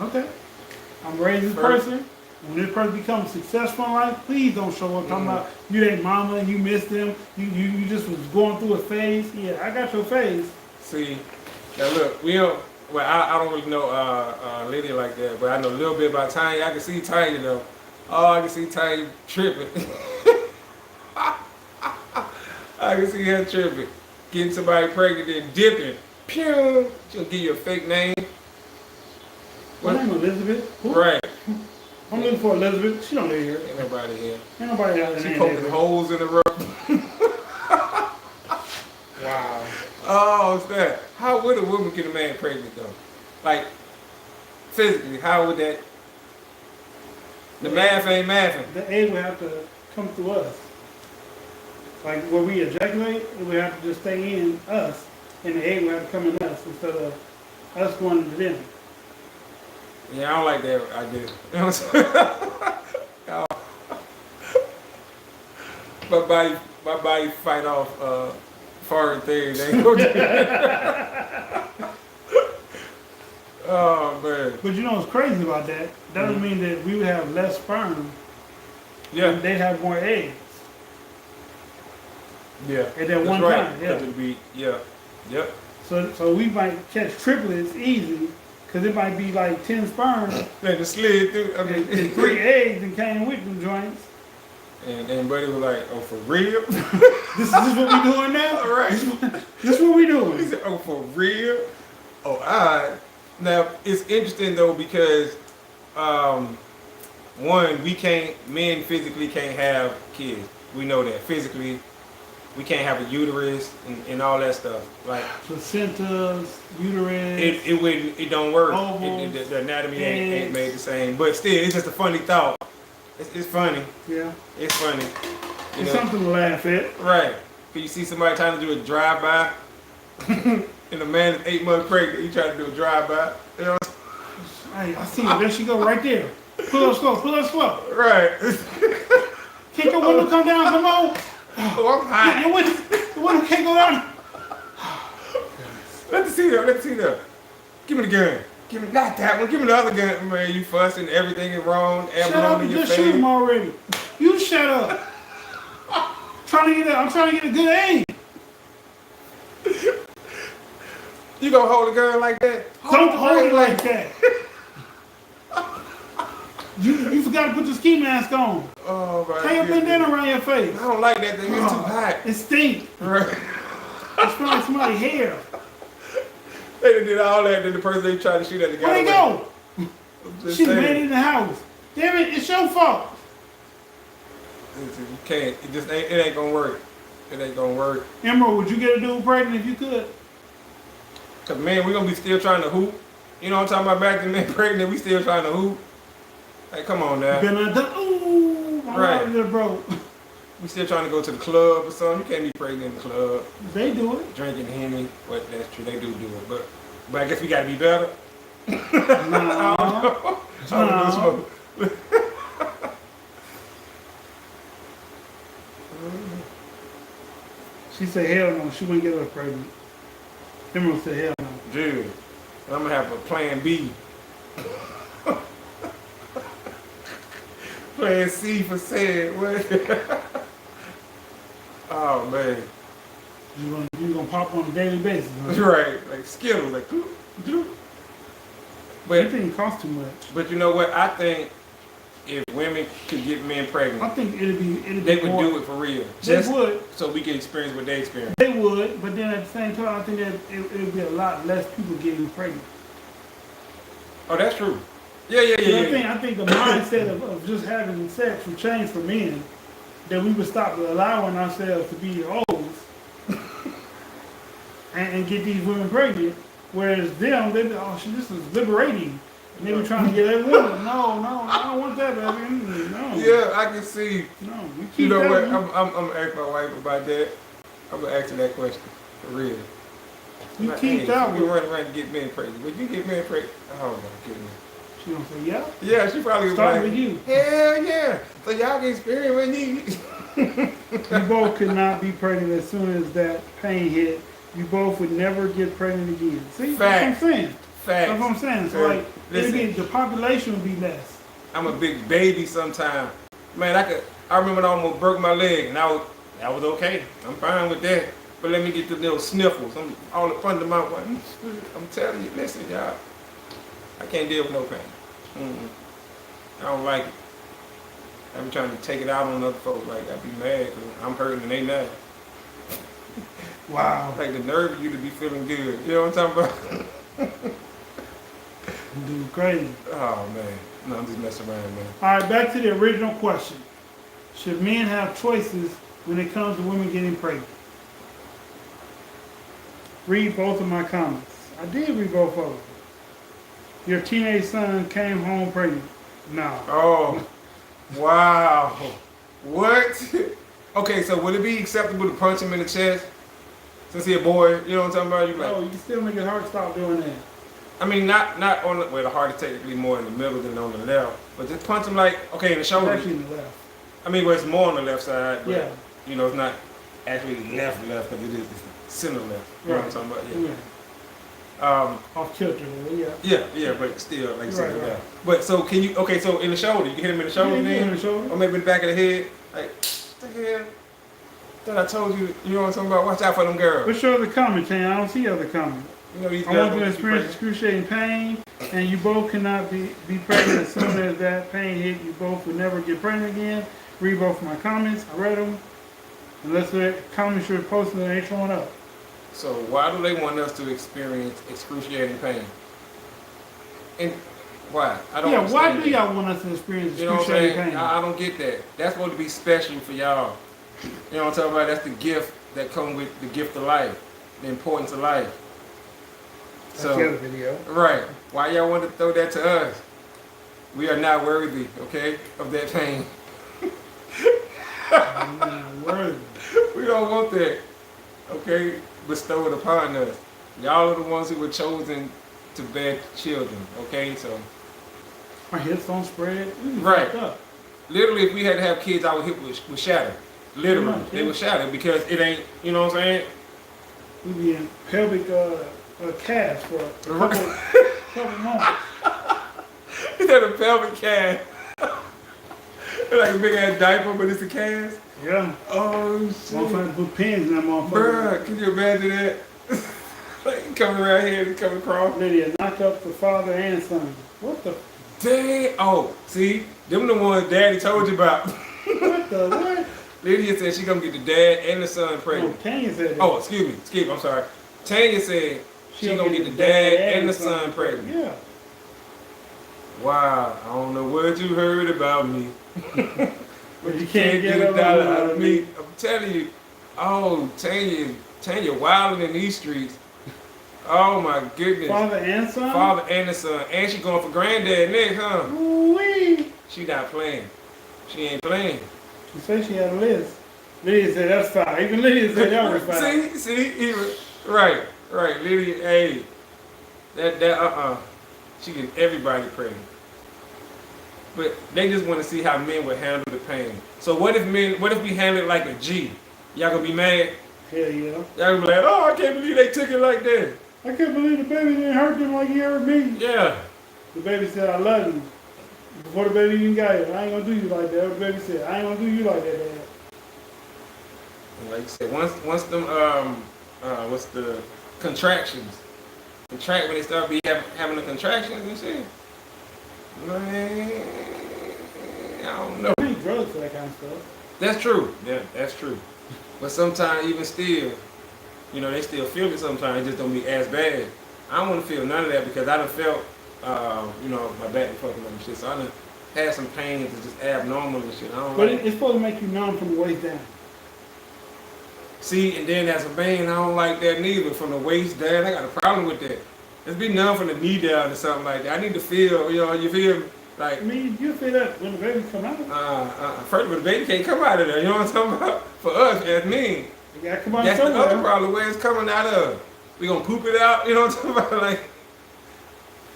Okay. I'm raising this person. When this person becomes successful in life, please don't show up talking about you their mama and you missed them. You just was going through a phase. Yeah, I got your phase. See, now look, we don't. Well, I don't really know Lydia like that, but I know a little bit about Tanya. I can see Tanya though. Oh, I can see Tanya tripping. I can see her tripping, getting somebody pregnant and dipping. Pew! She'll give you a fake name. My name Elizabeth. Who? Right. I'm looking for Elizabeth. She don't live here. Ain't nobody here. Ain't nobody out there. She poking holes in the road. Wow. Oh, it's that. How would a woman get a man pregnant though? Like, physically, how would that? The math ain't mathing. The egg would have to come through us. Like where we ejaculate, it would have to just stay in us, and the egg would have to come in us instead of us going into them. Yeah, I don't like that idea. You know what I'm saying? My body fight off foreign things. They ain't gonna do that. Oh man. But you know what's crazy about that? That doesn't mean that we would have less sperm. Yeah. And they'd have more eggs. Yeah. At that one time, yeah. It'd be, yeah. Yep. So we might catch triplets easy, because it might be like 10 sperm Then it slid through. I mean, and 3 eggs and came with them joints. And Buddy was like, "Oh, for real?" This is what we doing now? All right. This what we He doing? said, "Oh, for real?" Oh, all right. Now it's interesting though because, one, men physically can't have kids. We know that physically, we can't have a uterus and all that stuff. Like Placentas, uterus. it don't work. Ovaries, The anatomy ain't eggs. made the same. But still, it's just a funny thought. It's funny. Yeah. It's funny. You It's know? something to laugh at. Right. Can you see somebody trying to do a drive-by? And a man is 8 months pregnant, he trying to do a drive-by. You know? Hey, I see it. There she go, right there. Pull up slow. Pull up slow. Right. Can't your window come down? Come on. Oh, I'm hot. The window can't go down. Let me see that. Let me see that. Give me the gun. Give me not that one. Give me the other gun. Man, you fussing. Everything is wrong. Shut up Abalone in and your just shoot him face. already. You shut up. I'm trying to get a good aim. You gonna hold a gun like that? Don't hold it like that. You forgot to put the ski mask on. Oh my Hang a goodness. bandana around your face. I don't like that thing. It's too hot. It stinks. Right. It smells like somebody's hair. They done did all that. Then the person they tried to shoot at the guy. Where'd they go? Just She saying. made it in the house. Damn it, it's your fault. You can't. It just ain't. It ain't gonna work. It ain't gonna work. Emerald, would you get a dude pregnant if you could? Cause man, we gonna be still trying to hoop. You know what I'm talking about? Back then, men pregnant, we still trying to hoop. Hey, come on now. Been undone. Ooh, my Right. water broke. We still trying to go to the club or something. You can't be pregnant in the club, They do it. drinking Henny. But that's true. They do it. But I guess we gotta be better. Nah. I don't do smoke. She said hell no, she wouldn't get us pregnant. Emerald said hell no. Dude, I'm gonna have a plan B. Plan C for said. What? Oh man. You gonna pop on a daily basis. That's Huh? right. Like Skittles, like doop, doop. That But thing costs too much. but you know what? I think if women could get men I pregnant, think it'd be they would more. do it for real. They Just would. so we can experience what they experience. They would, but then at the same time, I think that it would be a lot less people getting pregnant. Oh, that's true. Yeah. I think the mindset of just having sex would change for men. That we would stop allowing ourselves to be hoes and get these women pregnant. Whereas them, they be, oh shit, this is liberating. And they be trying to get every woman. No, I don't want that, baby. No. Yeah, I can see. No, we keep You know that what? one. I'm gonna ask my wife about that. I'm gonna ask her that question for real. You Like, keep hey, that you one. run around and get men pregnant. Would you get men pregnant? Oh my goodness. She gonna say, yeah. Yeah, she probably was Start like, with you. hell yeah. So y'all can experience what you. You both could not be pregnant as soon as that pain hit. You both would never get pregnant again. See, Facts. that's what I'm saying. That's what Facts. I'm saying. So Yeah. like, Listen. the population would be less. I'm a big baby sometime. Man, I remember when I almost broke my leg and that was okay. I'm fine with that. But let me get the little sniffles. I'm all up under my one. I'm telling you, listen, y'all. I can't deal with no pain. I don't like it. I'm trying to take it out on other folks. Like, I be mad because I'm hurting and they not. Wow. Like the nerve of you to be feeling good. You know what I'm talking about? Dude, crazy. Oh, man. No, I'm just messing around, man. All right, back to the original question. Should men have choices when it comes to women getting pregnant? Read both of my comments. I did read both of them. Your teenage son came home pregnant. No. Oh, wow. What? Okay, so would it be acceptable to punch him in the chest? Since he a boy, you know what I'm talking about? You like, No, you can still make it hard to stop doing that. I mean, not on the, well, the heart is technically more in the middle than on the left, but just punch him like, okay, in the shoulder. Actually in the left. I mean, well, it's more on the left side, but, Yeah. you know, it's not actually left, because it is center left. You know what I'm talking about? Yeah. Yeah. Off kilter, yeah. Yeah, but still, like you Right, said, right. yeah. But so can you, okay, so in the shoulder, you can hit him in the shoulder Yeah, then? in the shoulder. Or maybe in the back of the head, like, what the hell? That I told you, you know what I'm talking about? Watch out for them girls. What's your other comment, Chan? I don't see other comment. You know, these I girls want you to gonna keep experience pregnant. excruciating pain, and you both cannot be pregnant as soon as that pain hit. You both will never get pregnant again. read both my comments. I read them. Unless the comments you're posting they ain't showing up. So why do they want us to experience excruciating pain? And why? I don't. Yeah, why understand do that. y'all want us to experience You know what I'm excruciating saying? pain? I don't get that. That's supposed to be special for y'all. You know what I'm talking about? That's the gift that comes with the gift of life, the importance of life. That's the other video. Right. Why y'all want to throw that to us? We are not worthy, okay, of that pain. I'm not worthy. We don't want that, okay, bestowed upon us. Y'all are the ones who were chosen to bear children, okay? So, My hips don't spread. We be Right. fucked up. literally, if we had to have kids, our hip would shatter. Literally, Pretty much, they yeah. would shatter because it ain't, you know what I'm saying? We be in pelvic cast for a couple months. Is that a pelvic cast? Like a big ass diaper, but it's a cast? Yeah. Oh, shit. Motherfuckers put pins in that motherfucker. Bruh, can you imagine that? Like coming around here and coming across. Lydia, knock up the father and son. What the? Dang. Oh, see? Them the ones Daddy told you about. What the? What? Lydia said she gonna get the dad and the son No, pregnant. Tanya said that. Oh, excuse me, I'm sorry. Tanya said she gonna get the dad and the son pregnant. Yeah. Wow, I don't know what you heard about me. But you can't get a a dollar out of me. I'm telling you. Oh, Tanya wilding in these streets. Oh my goodness. Father and son? Father and the son. And she going for granddad next, huh? Ooh-wee. She not playing. She ain't playing. She said she had a list. Lydia said that's fine. Even Lydia said that was fine. see, even, right. Lydia, hey, that she get everybody pregnant. But they just want to see how men would handle the pain. So what if we handle it like a G? Y'all gonna be mad? Hell yeah. Y'all gonna be like, oh, I can't believe they took it like that. I can't believe the baby didn't hurt them like he hurt me. Yeah. The baby said, I love you. Before the baby even got here, I ain't gonna do you like that. The baby said, I ain't gonna do you like that, Dad. And like you said, once them what's the contractions? When they start having the contractions and shit. Man, I don't know. I need drugs for that kind of stuff. That's true. Yeah, that's true. But sometimes even still, you know, they still feel it sometimes. It just don't be as bad. I don't want to feel none of that because I done felt, you know, my back fucking up and shit. So I done had some pains that's just abnormal and shit. I don't But like it's supposed to make you numb from the waist down. See, and then as a man, I don't like that neither. From the waist down, I got a problem with that. Let's be numb from the knee down or something like that. I need to feel, you know, you feel like, I mean, you feel that when the baby come out. first of all, the baby can't come out of there. You know what I'm talking about? For us, as men. You gotta come out That's the somewhere. other problem, where it's coming out of. We gonna poop it out, you know what I'm talking about? Like,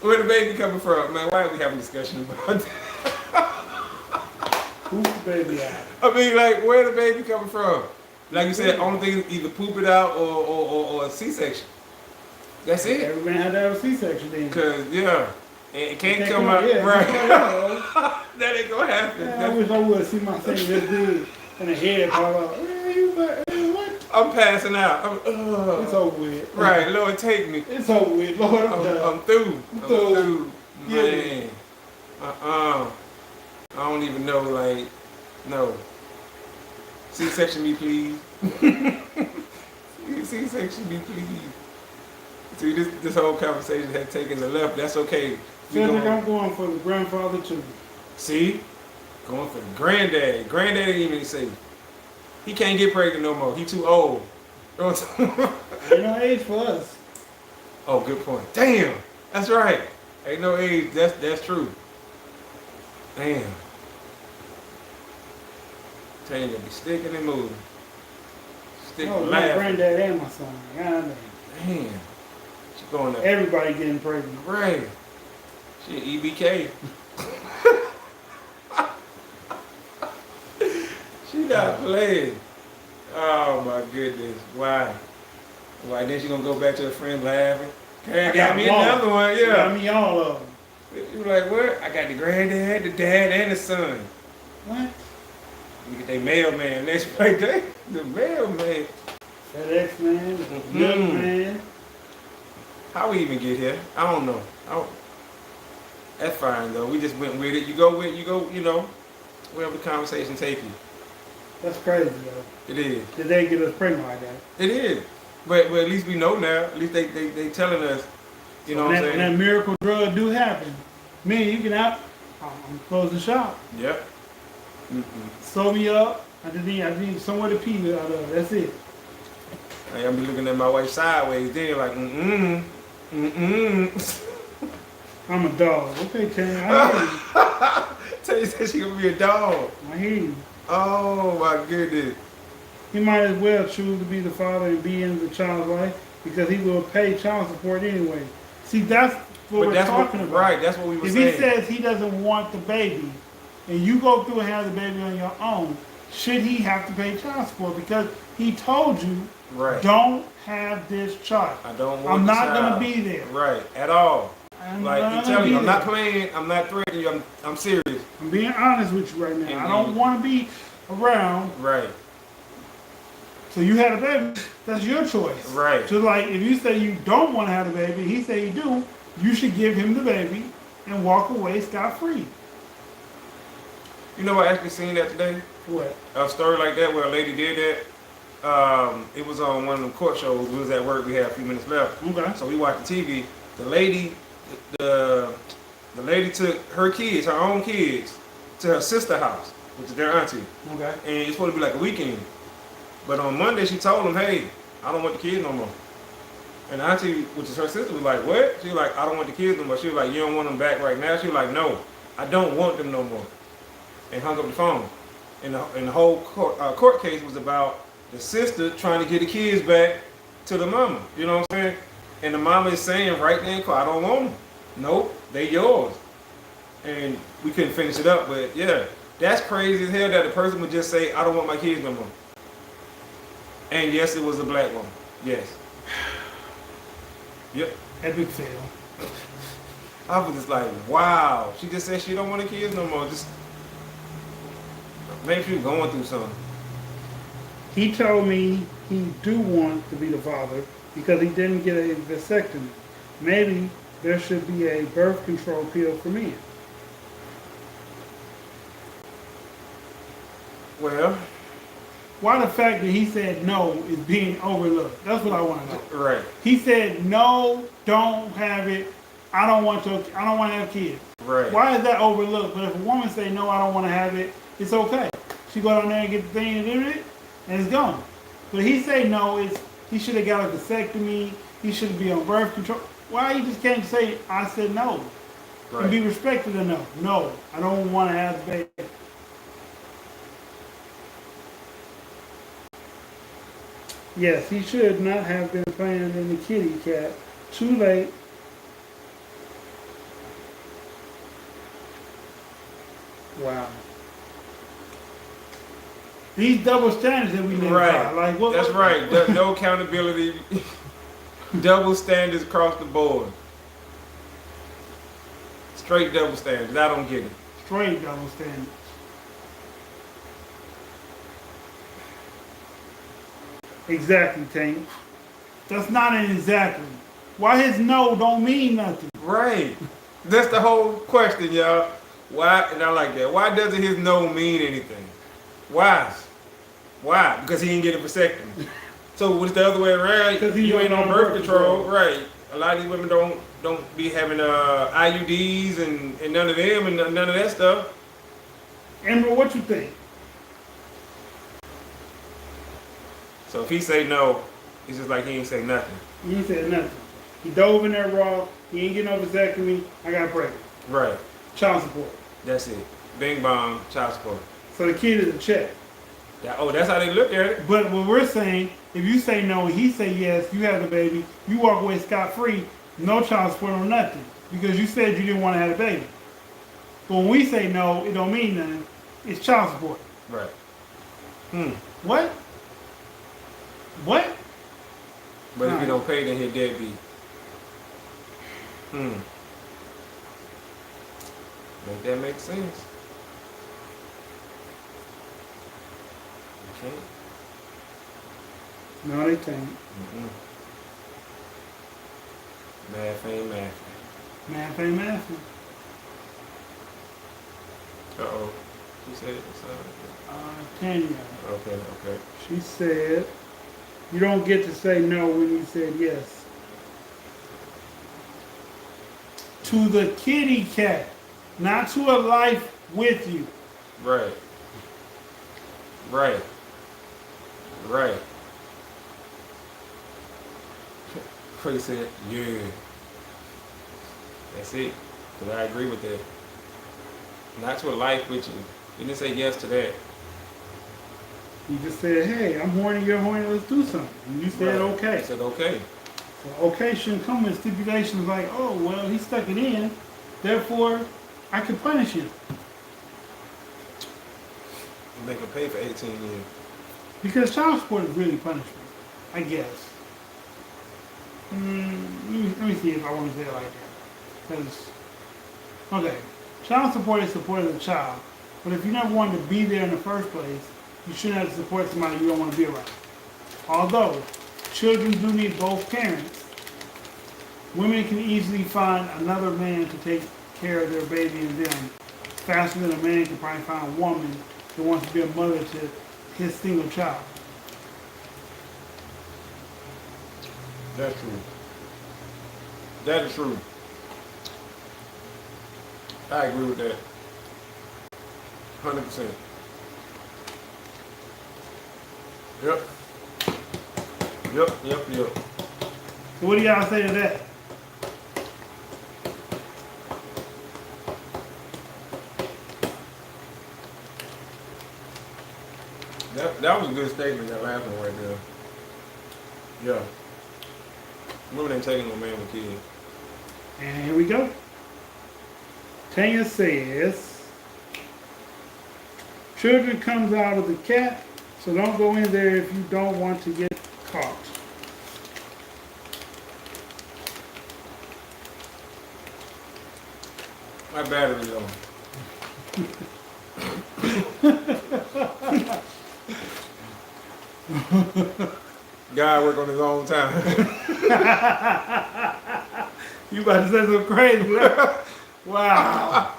where the baby coming from? Man, why are we having a discussion about that? Poop the baby out. I mean, like, where the baby coming from? Like you said, only thing is either poop it out or a C-section. That's it. Every man had to have a C-section then. Cause yeah, it can't It come out yeah, right. it can't come out. That ain't gonna happen. Yeah, I wish I would see my thing this big and the head pop out. What? I'm passing out. It's over with. Right, Lord, take me. It's over with. Lord, I'm done. I'm through. I'm through. through. Yeah. Man. I don't even know. Like, no. C-section me, please. C-section me, please. See, this whole conversation had taken the left. That's okay. Cedric, I'm going for the grandfather too. See? Going for the granddad. Granddad ain't even say. He can't get pregnant no more. He too old. You know what I'm talking about? Ain't no age for us. Oh, good point. Damn. That's right. Ain't no age. That's true. Damn. Tanya be sticking and moving. Sticking No, and my laughing. granddad and my son. God damn. Damn. She going up. Everybody getting pregnant. Right. She EBK. She not playing. Oh my goodness. Why? Why then she gonna go back to her friend laughing? Hey, got me them all. another one, You yeah. got me all of them. You like what? I got the granddad, the dad, and the son. What? You get that mailman. That's right there. The mailman. FedEx man, milk man. How we even get here? I don't know. That's fine though. We just went with it. You go, you know. wherever the conversation take you. That's crazy, though. It is. Did they get us pregnant like that? It is. But at least we know now. At least they telling us. You know what I'm When saying? that miracle drug do happen, man, you can out. I'm closing shop. Yep. Sew me up. I just need somewhere to pee out of. That's it. I'll be looking at my wife sideways then like, I'm a dog. Okay, Ken. I hear you. Tell you that she gonna be a dog. I hear you. Oh my goodness. He might as well choose to be the father and be in the child's life because he will pay child support anyway. See, that's what we're talking about. Right, that's what we were If saying. he says he doesn't want the baby, and you go through and have the baby on your own, should he have to pay child support? Because he told you, right. don't have this child. I don't want I'm the not child. gonna be there. Right, at all. I'm Like not you gonna telling be you, I'm there. not playing, I'm not threatening you, I'm serious. I'm being honest with you right now. And I don't want to be around. Right. So you had a baby, that's your choice. Right. Just like if you say you don't want to have a baby, he say you do, you should give him the baby and walk away scot-free. You know, I actually seen that today. What? A story like that where a lady did that. It was on one of them court shows. We was at work. We had a few minutes left. Okay. So we watched the TV. The lady took her kids, her own kids, to her sister's house, which is their auntie. Okay. And it's supposed to be like a weekend. But on Monday, she told them, hey, I don't want the kids no more. And the auntie, which is her sister, was like, what? She was like, I don't want the kids no more. She was like, you don't want them back right now? She was like, no, I don't want them no more. And hung up the phone. And the whole court case was about the sister trying to get the kids back to the mama. You know what I'm saying? And the mama is saying right there in court, I don't want them. Nope, they yours. And we couldn't finish it up, but yeah, that's crazy as hell that a person would just say, I don't want my kids no more. And yes, it was a black woman. Yes. Yep. Epic fail. I was just like, wow. She just said she don't want the kids no more. Just maybe she was going through something. He told me he do want to be the father because he didn't get a vasectomy. Maybe there should be a birth control pill for men. Well, Why the fact that he said no is being overlooked? That's what I want to know. right. He said no, don't have it. I don't want to have kids. Right. Why is that overlooked? But if a woman say no, I don't want to have it, it's okay. She go down there and get the thing and do it, and it's gone. But he say no, he should have got a vasectomy. He should be on birth control. Why you just can't say I said no and be respected enough? No, I don't want to have the baby. Yes, he should not have been playing in the kitty cat. Too late. Wow. These double standards that we live by, like what? That's right. No accountability. Double standards across the board. Straight double standards. I don't get it. Straight double standards. Exactly, Tank. That's not an exactly. Why his no don't mean nothing? Right. That's the whole question, y'all. Why? And I like that. Why doesn't his no mean anything? Why? Why? Because he didn't get a vasectomy. So what's the other way around? Because You ain't on birth control, right? A lot of these women don't be having IUDs and none of them and none of that stuff. Amber, what you think? So if he say no, it's just like he ain't say nothing. He ain't said nothing. He dove in there raw. He ain't getting no vasectomy. I got pregnant. Right. Child support. That's it. Bing bong, child support. So the kid is a check. That's how they look at it. But what we're saying, if you say no, he say yes, you have the baby, you walk away scot-free, no child support or nothing. Because you said you didn't want to have a baby. But when we say no, it don't mean nothing. It's child support. Right. What? What? But if Right. you don't pay, then he'll deadbeat. Make that make sense? You can't. No, they can't. Math ain't math. Math ain't math. Uh-oh. She said it. Tanya. Okay. She said, you don't get to say no when you said yes. To the kitty cat, not to a life with you. Right. Craig said, yeah. That's it. Because I agree with that. Not to a life with you. You didn't say yes to that. You just said, hey, I'm horny, you're horny, let's do something. And you said, Right. okay. I said, okay. So, okay shouldn't come with stipulations like, oh, well, he stuck it in, therefore, I can punish you. Make him pay for 18 years. Because child support is really punishment, I guess. Let me see if I want to say it like that. Because, okay, child support is supporting the child. But if you never wanted to be there in the first place, you shouldn't have to support somebody you don't want to be around. Although, children do need both parents, women can easily find another man to take care of their baby and them faster than a man can probably find a woman that wants to be a mother to his single child. That's true. That is true. I agree with that. 100%. Yep. So what do y'all say to that? That was a good statement, that last one right there. Yeah. Women ain't taking no man with kids. And here we go. Tanya says, children comes out of the cat, so don't go in there if you don't want to get caught. My battery's on. Guy work on his own time. You about to say something crazy, right? Wow.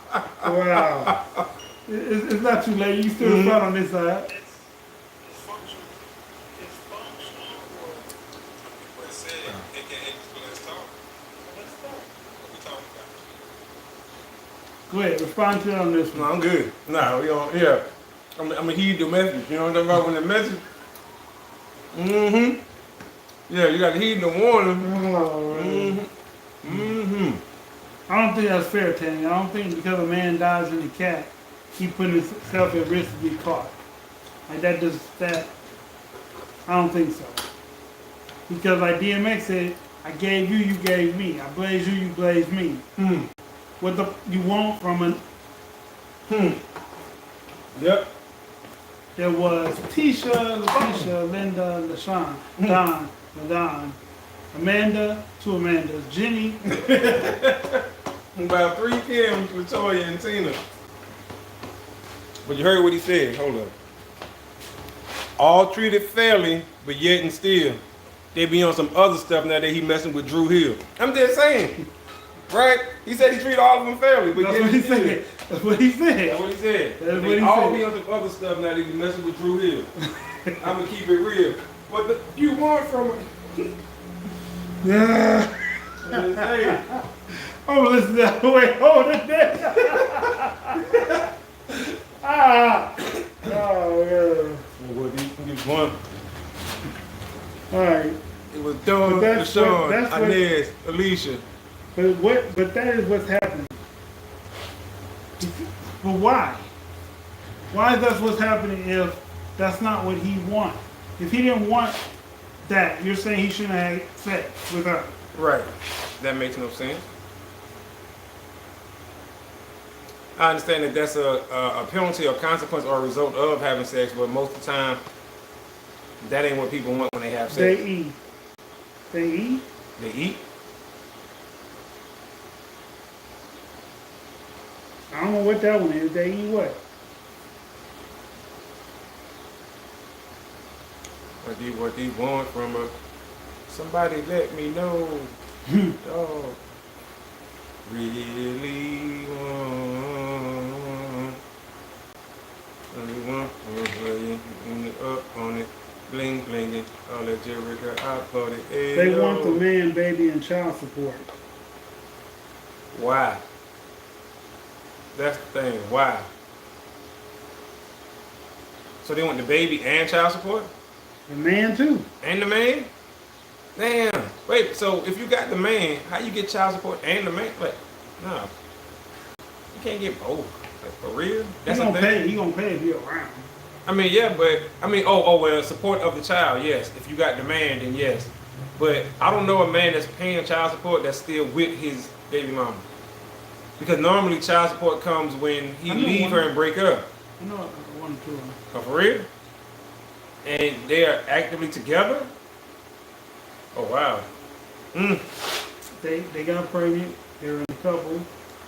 Wow. It's not too late. You still front on this side. Go ahead, respond to it on this No, one. I'm good. No, we don't. Yeah, I'm gonna heed the message. You know what I'm talking about? When the message. Yeah, you got to heed the warning. I don't think that's fair, Tanya. I don't think because a man dies in the cat, he putting himself at risk to get caught. Like that I don't think so. Because like DMX said, I gave you, you gave me. I blaze you, you blaze me. What you want from a Yep. There was Tisha, Letitia, Linda, LaShawn, Don, LaDon, Amanda, two Amandas, Jenny. About 3 Kims with Toya and Tina. But you heard what he said. Hold up. All treated fairly, but yet and still, they be on some other stuff now that he messing with Drew Hill. I'm just saying. Right? He said he treated all of them fairly, but That's yet what he and still. said. That's what he said. That's what he said. That's They what he all said. be on some other stuff now that he messing with Drew Hill. I'm gonna keep it real. But you want from it. Yeah. I'm just saying. Oh, listen to that. Wait, hold it there. Oh, yeah. Well, he won. All right. It was Doug, that's LaShawn, that's what- Inez, Alicia. But that is what's happening. But why? Why is that what's happening if that's not what he wants? If he didn't want that, you're saying he shouldn't have sex with her. Right. That makes no sense. I understand that that's a penalty or consequence or a result of having sex, but most of the time, that ain't what people want when they have sex. They eat. They eat? They eat. I don't know what that one is. They eat what? What they want from a somebody let me know. Dog. Really want. that Jericho uploaded. Hey, They yo. want the man, baby, and child support. Why? That's the thing. Why? So they want the baby and child support? The man too. And the man? Damn. Wait, so if you got the man, how you get child support and the man? Like, nah. You can't get both. Like, for real? That's He the gonna thing? pay. He gonna pay if you're around. I mean, yeah, but, I mean, well, support of the child, yes. If you got the man, then yes. But I don't know a man that's paying child support that's still with his baby mama. Because normally child support comes when he I know leave one. her and break up. I know one or two of them. Oh, for real? And they are actively together? Oh, wow. Mm. They got pregnant. They were in a couple.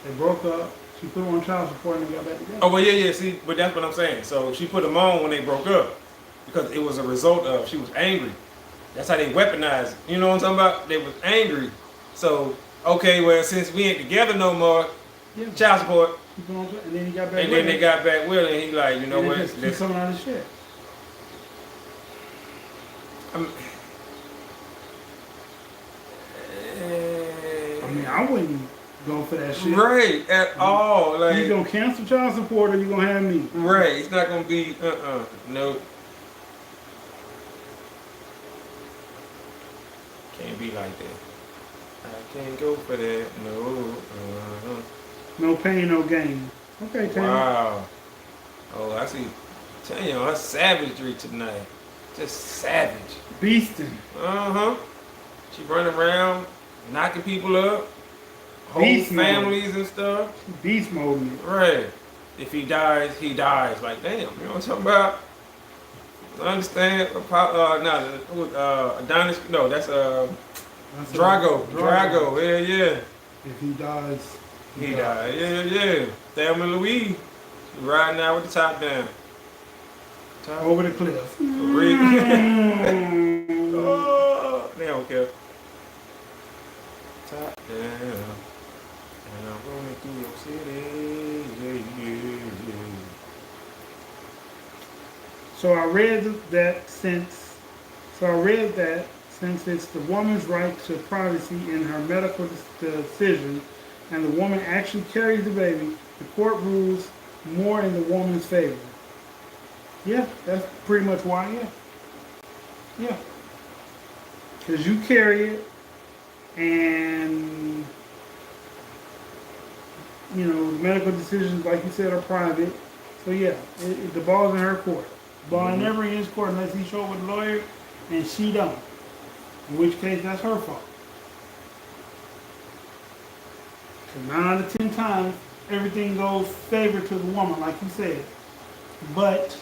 They broke up. She put him on child support and they got back together. Oh, well, yeah, see, but that's what I'm saying. So she put him on when they broke up because it was a result of she was angry. That's how they weaponized. You know what I'm talking about? They was angry. So, okay, well, since we ain't together no more, Yeah. child support. She put on, and then he got back And with then they her. got back with her and he like, you know And what? they just keep Let's- coming out of shit. I mean, I wouldn't go for that shit. Right, at all. You Like, gonna cancel child support or you gonna have me? right, it's not gonna be, no. Can't be like that. I can't go for that, no. No pain, no gain. Okay, Tam. Wow. Oh, I see. Tell you, her savagery tonight. Just savage. Beasting. Uh-huh. She running around, knocking people up, whole Beast mode. families and stuff. Beast mode me. Right. If he dies, he dies. Like, damn, you know what I'm talking about? I understand. Adonis, no, that's That's Drago. a- Drago, yeah. If he dies, He died, yeah. Thelma and Louise, riding out with the top down. Top Over the cliff. real. Oh, they don't care. Top down. And I'm rolling through your city. Yeah. So I read that since it's the woman's right to privacy in her medical decision, and the woman actually carries the baby, the court rules more in the woman's favor. Yeah, that's pretty much why. Yeah. Because you carry it, and you know medical decisions, like you said, are private. So yeah, the ball's in her court. Ball never in his court unless he show up with a lawyer, and she don't. In which case, that's her fault. So 9 out of 10 times, everything goes favor to the woman, like you said. But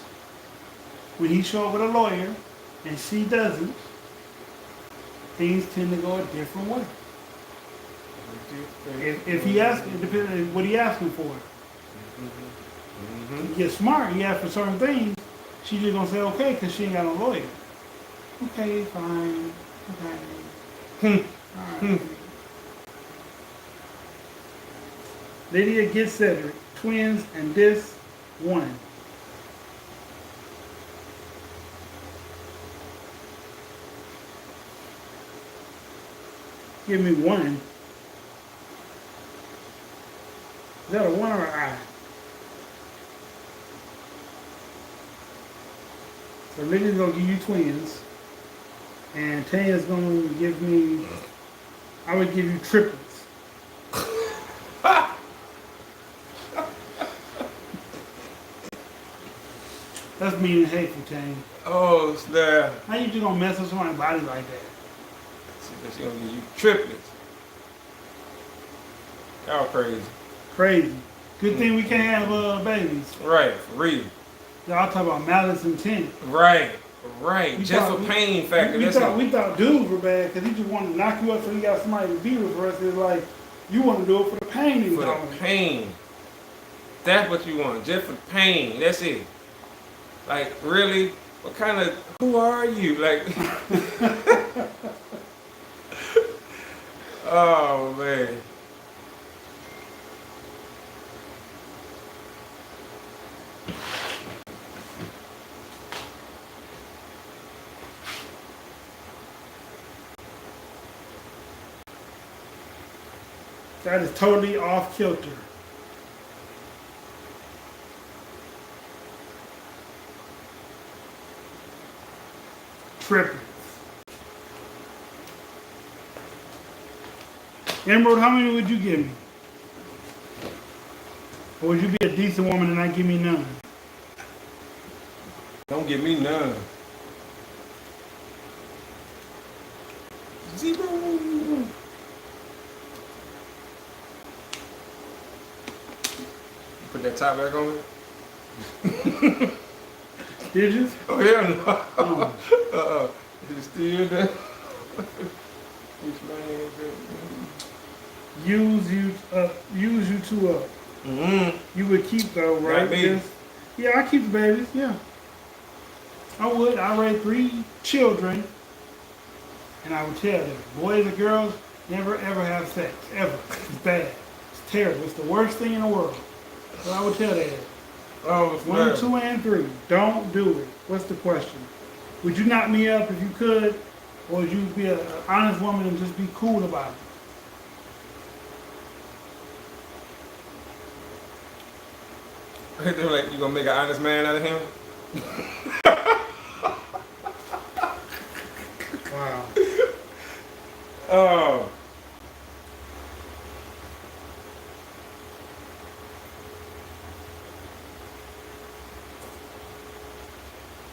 when he show up with a lawyer, and she doesn't, things tend to go a different way. If he asks, it depends on what he asking for. He gets smart, he asks for certain things, she just gonna say okay because she ain't got no lawyer. Okay, fine. Okay. Alright. Lydia gets Cedric. Twins and this one. Give me one. Is that a one or an I? So Lydia's gonna give you twins. And Tanya's gonna give me, I would give you triplets. That's mean and hateful, Tanya. Oh, snap. How you just gonna mess with somebody's body like that? She gonna give you triplets. Y'all crazy. Crazy. Good thing we can't have babies. Right, for real. Y'all talk about malice intent. Right. We Just thought- for pain factor. We That's thought, it. we thought dudes were bad because he just wanted to knock you up so he got somebody to be with for the rest of his life. You want to do it for the pain For the involved. pain. That's what you want. Just for the pain. That's it. Like, really? What kind of, who are you? Like, oh, man. That is totally off kilter. Tripping. Emerald, how many would you give me? Or would you be a decent woman and not give me none? Don't give me none. 0. Put that top back on it. Did you? Oh hell no. Oh. Is it still there? Use you two up. Mm-hmm. You would keep though, right? Not me. Yeah, I keep the babies, yeah. I would. I raised 3 children, and I would tell them, boys and girls, never ever have sex. Ever. It's bad. It's terrible. It's the worst thing in the world. So I would tell them. Oh, 1, 2, and 3. Don't do it. What's the question? Would you knock me up if you could? Or would you be an honest woman and just be cool about it? They're like, you gonna make an honest man out of him? Wow. Oh.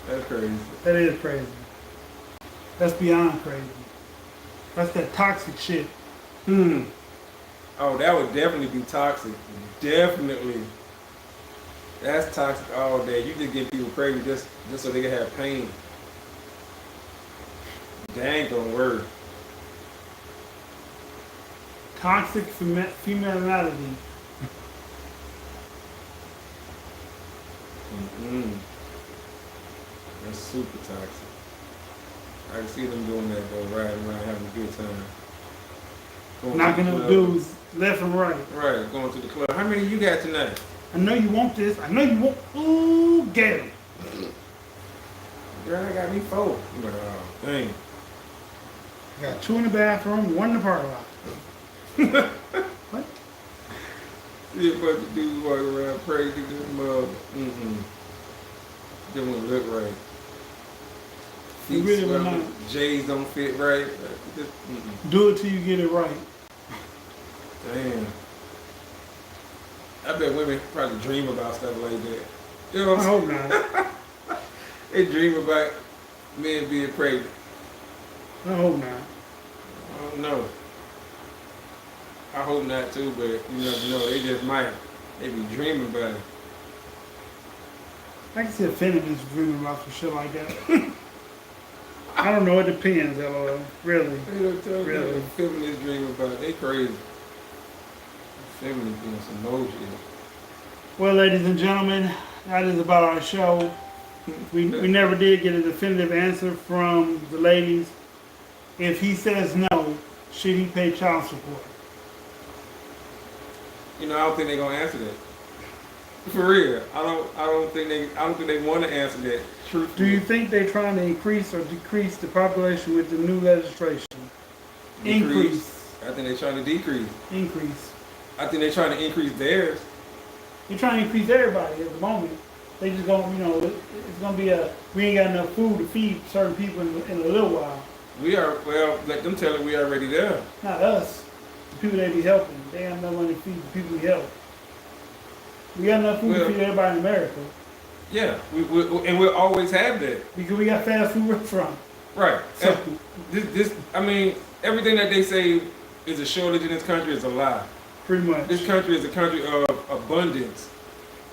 That's crazy. That is crazy. That's beyond crazy. That's that toxic shit. Oh, that would definitely be toxic. Definitely. That's toxic all day. You just get people crazy just so they can have pain. Dang, don't work. Toxic femininity. That's super toxic. I can see them doing that though, riding around having a good time. Going Knocking to the up club. dudes left and right. Right, going to the club. How many you got tonight? I know you want this. I know you want. Ooh, get him. Girl, I got me 4. I'm like, oh, dang. I got 2 in the bathroom, 1 in the parking lot. What? See a bunch of dudes walking around crazy to the mug. They won't look right. You Feet really would swelling, not. J's don't fit right. Just, Do it till you get it right. Damn. I bet women probably dream about stuff like that. You know I what I'm hope not. saying? They dream about men being pregnant. I hope not. I don't know. I hope not too, but you never know. They just might. They be dreaming about it. I can see a feminist dreaming about some shit like that. I don't know. It depends, LOL. Really. They don't tell me Really? what feminists dream about it. They crazy. Feminists doing some no shit. Well, ladies and gentlemen, that is about our show. We never did get a definitive answer from the ladies. If he says no, should he pay child support? You know, I don't think they're gonna answer that. For real, I don't think they want to answer that. Truthfully. Do you think they're trying to increase or decrease the population with the new legislation? Increase. I think they're trying to decrease. Increase. I think they're trying to increase theirs. They're trying to increase everybody at the moment. They just gonna, it's gonna be we ain't got enough food to feed certain people in a little while. Let them tell it we already there. Not us. The people they be helping. They have no money to feed the people we help. We got enough food to feed everybody in America. Yeah, and we'll always have that. Because we got fast food restaurants. Right. So, Everything that they say is a shortage in this country is a lie. pretty much. This country is a country of abundance.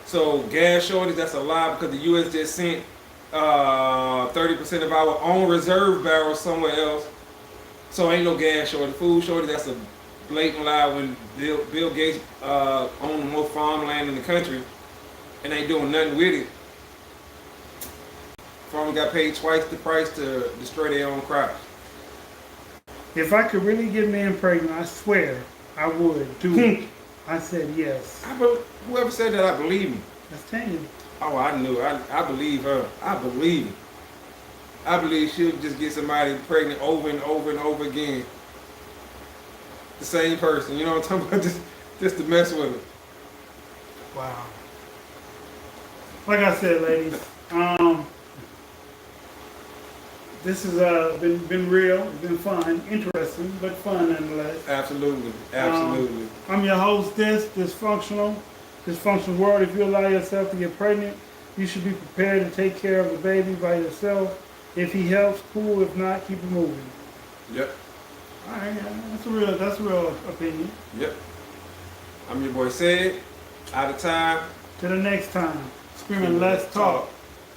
So gas shortage, that's a lie because the U.S. just sent 30% of our own reserve barrels somewhere else. So ain't no gas shortage. Food shortage, that's a blatant lie when Bill Gates owned the most farmland in the country and ain't doing nothing with it. Farmers got paid twice the price to destroy their own crops. If I could really get men pregnant, I swear I would do it. I said yes. Whoever said that, I believe him. That's 10. Oh, I knew. I believe her. I believe it. I believe she'll just get somebody pregnant over and over and over again. the same person. You know what I'm talking about? Just to mess with them. Wow. Like I said, ladies, this has been real, been fun, interesting, but fun nonetheless. Absolutely, absolutely. I'm your host, Dysfunctional World. If you allow yourself to get pregnant, you should be prepared to take care of the baby by yourself. If he helps, cool. If not, keep it moving. Yep. All right, yeah, that's a real opinion. Yep. I'm your boy Sid. Out of time. Till the next time, screaming, let's talk.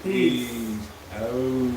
Peace. Out.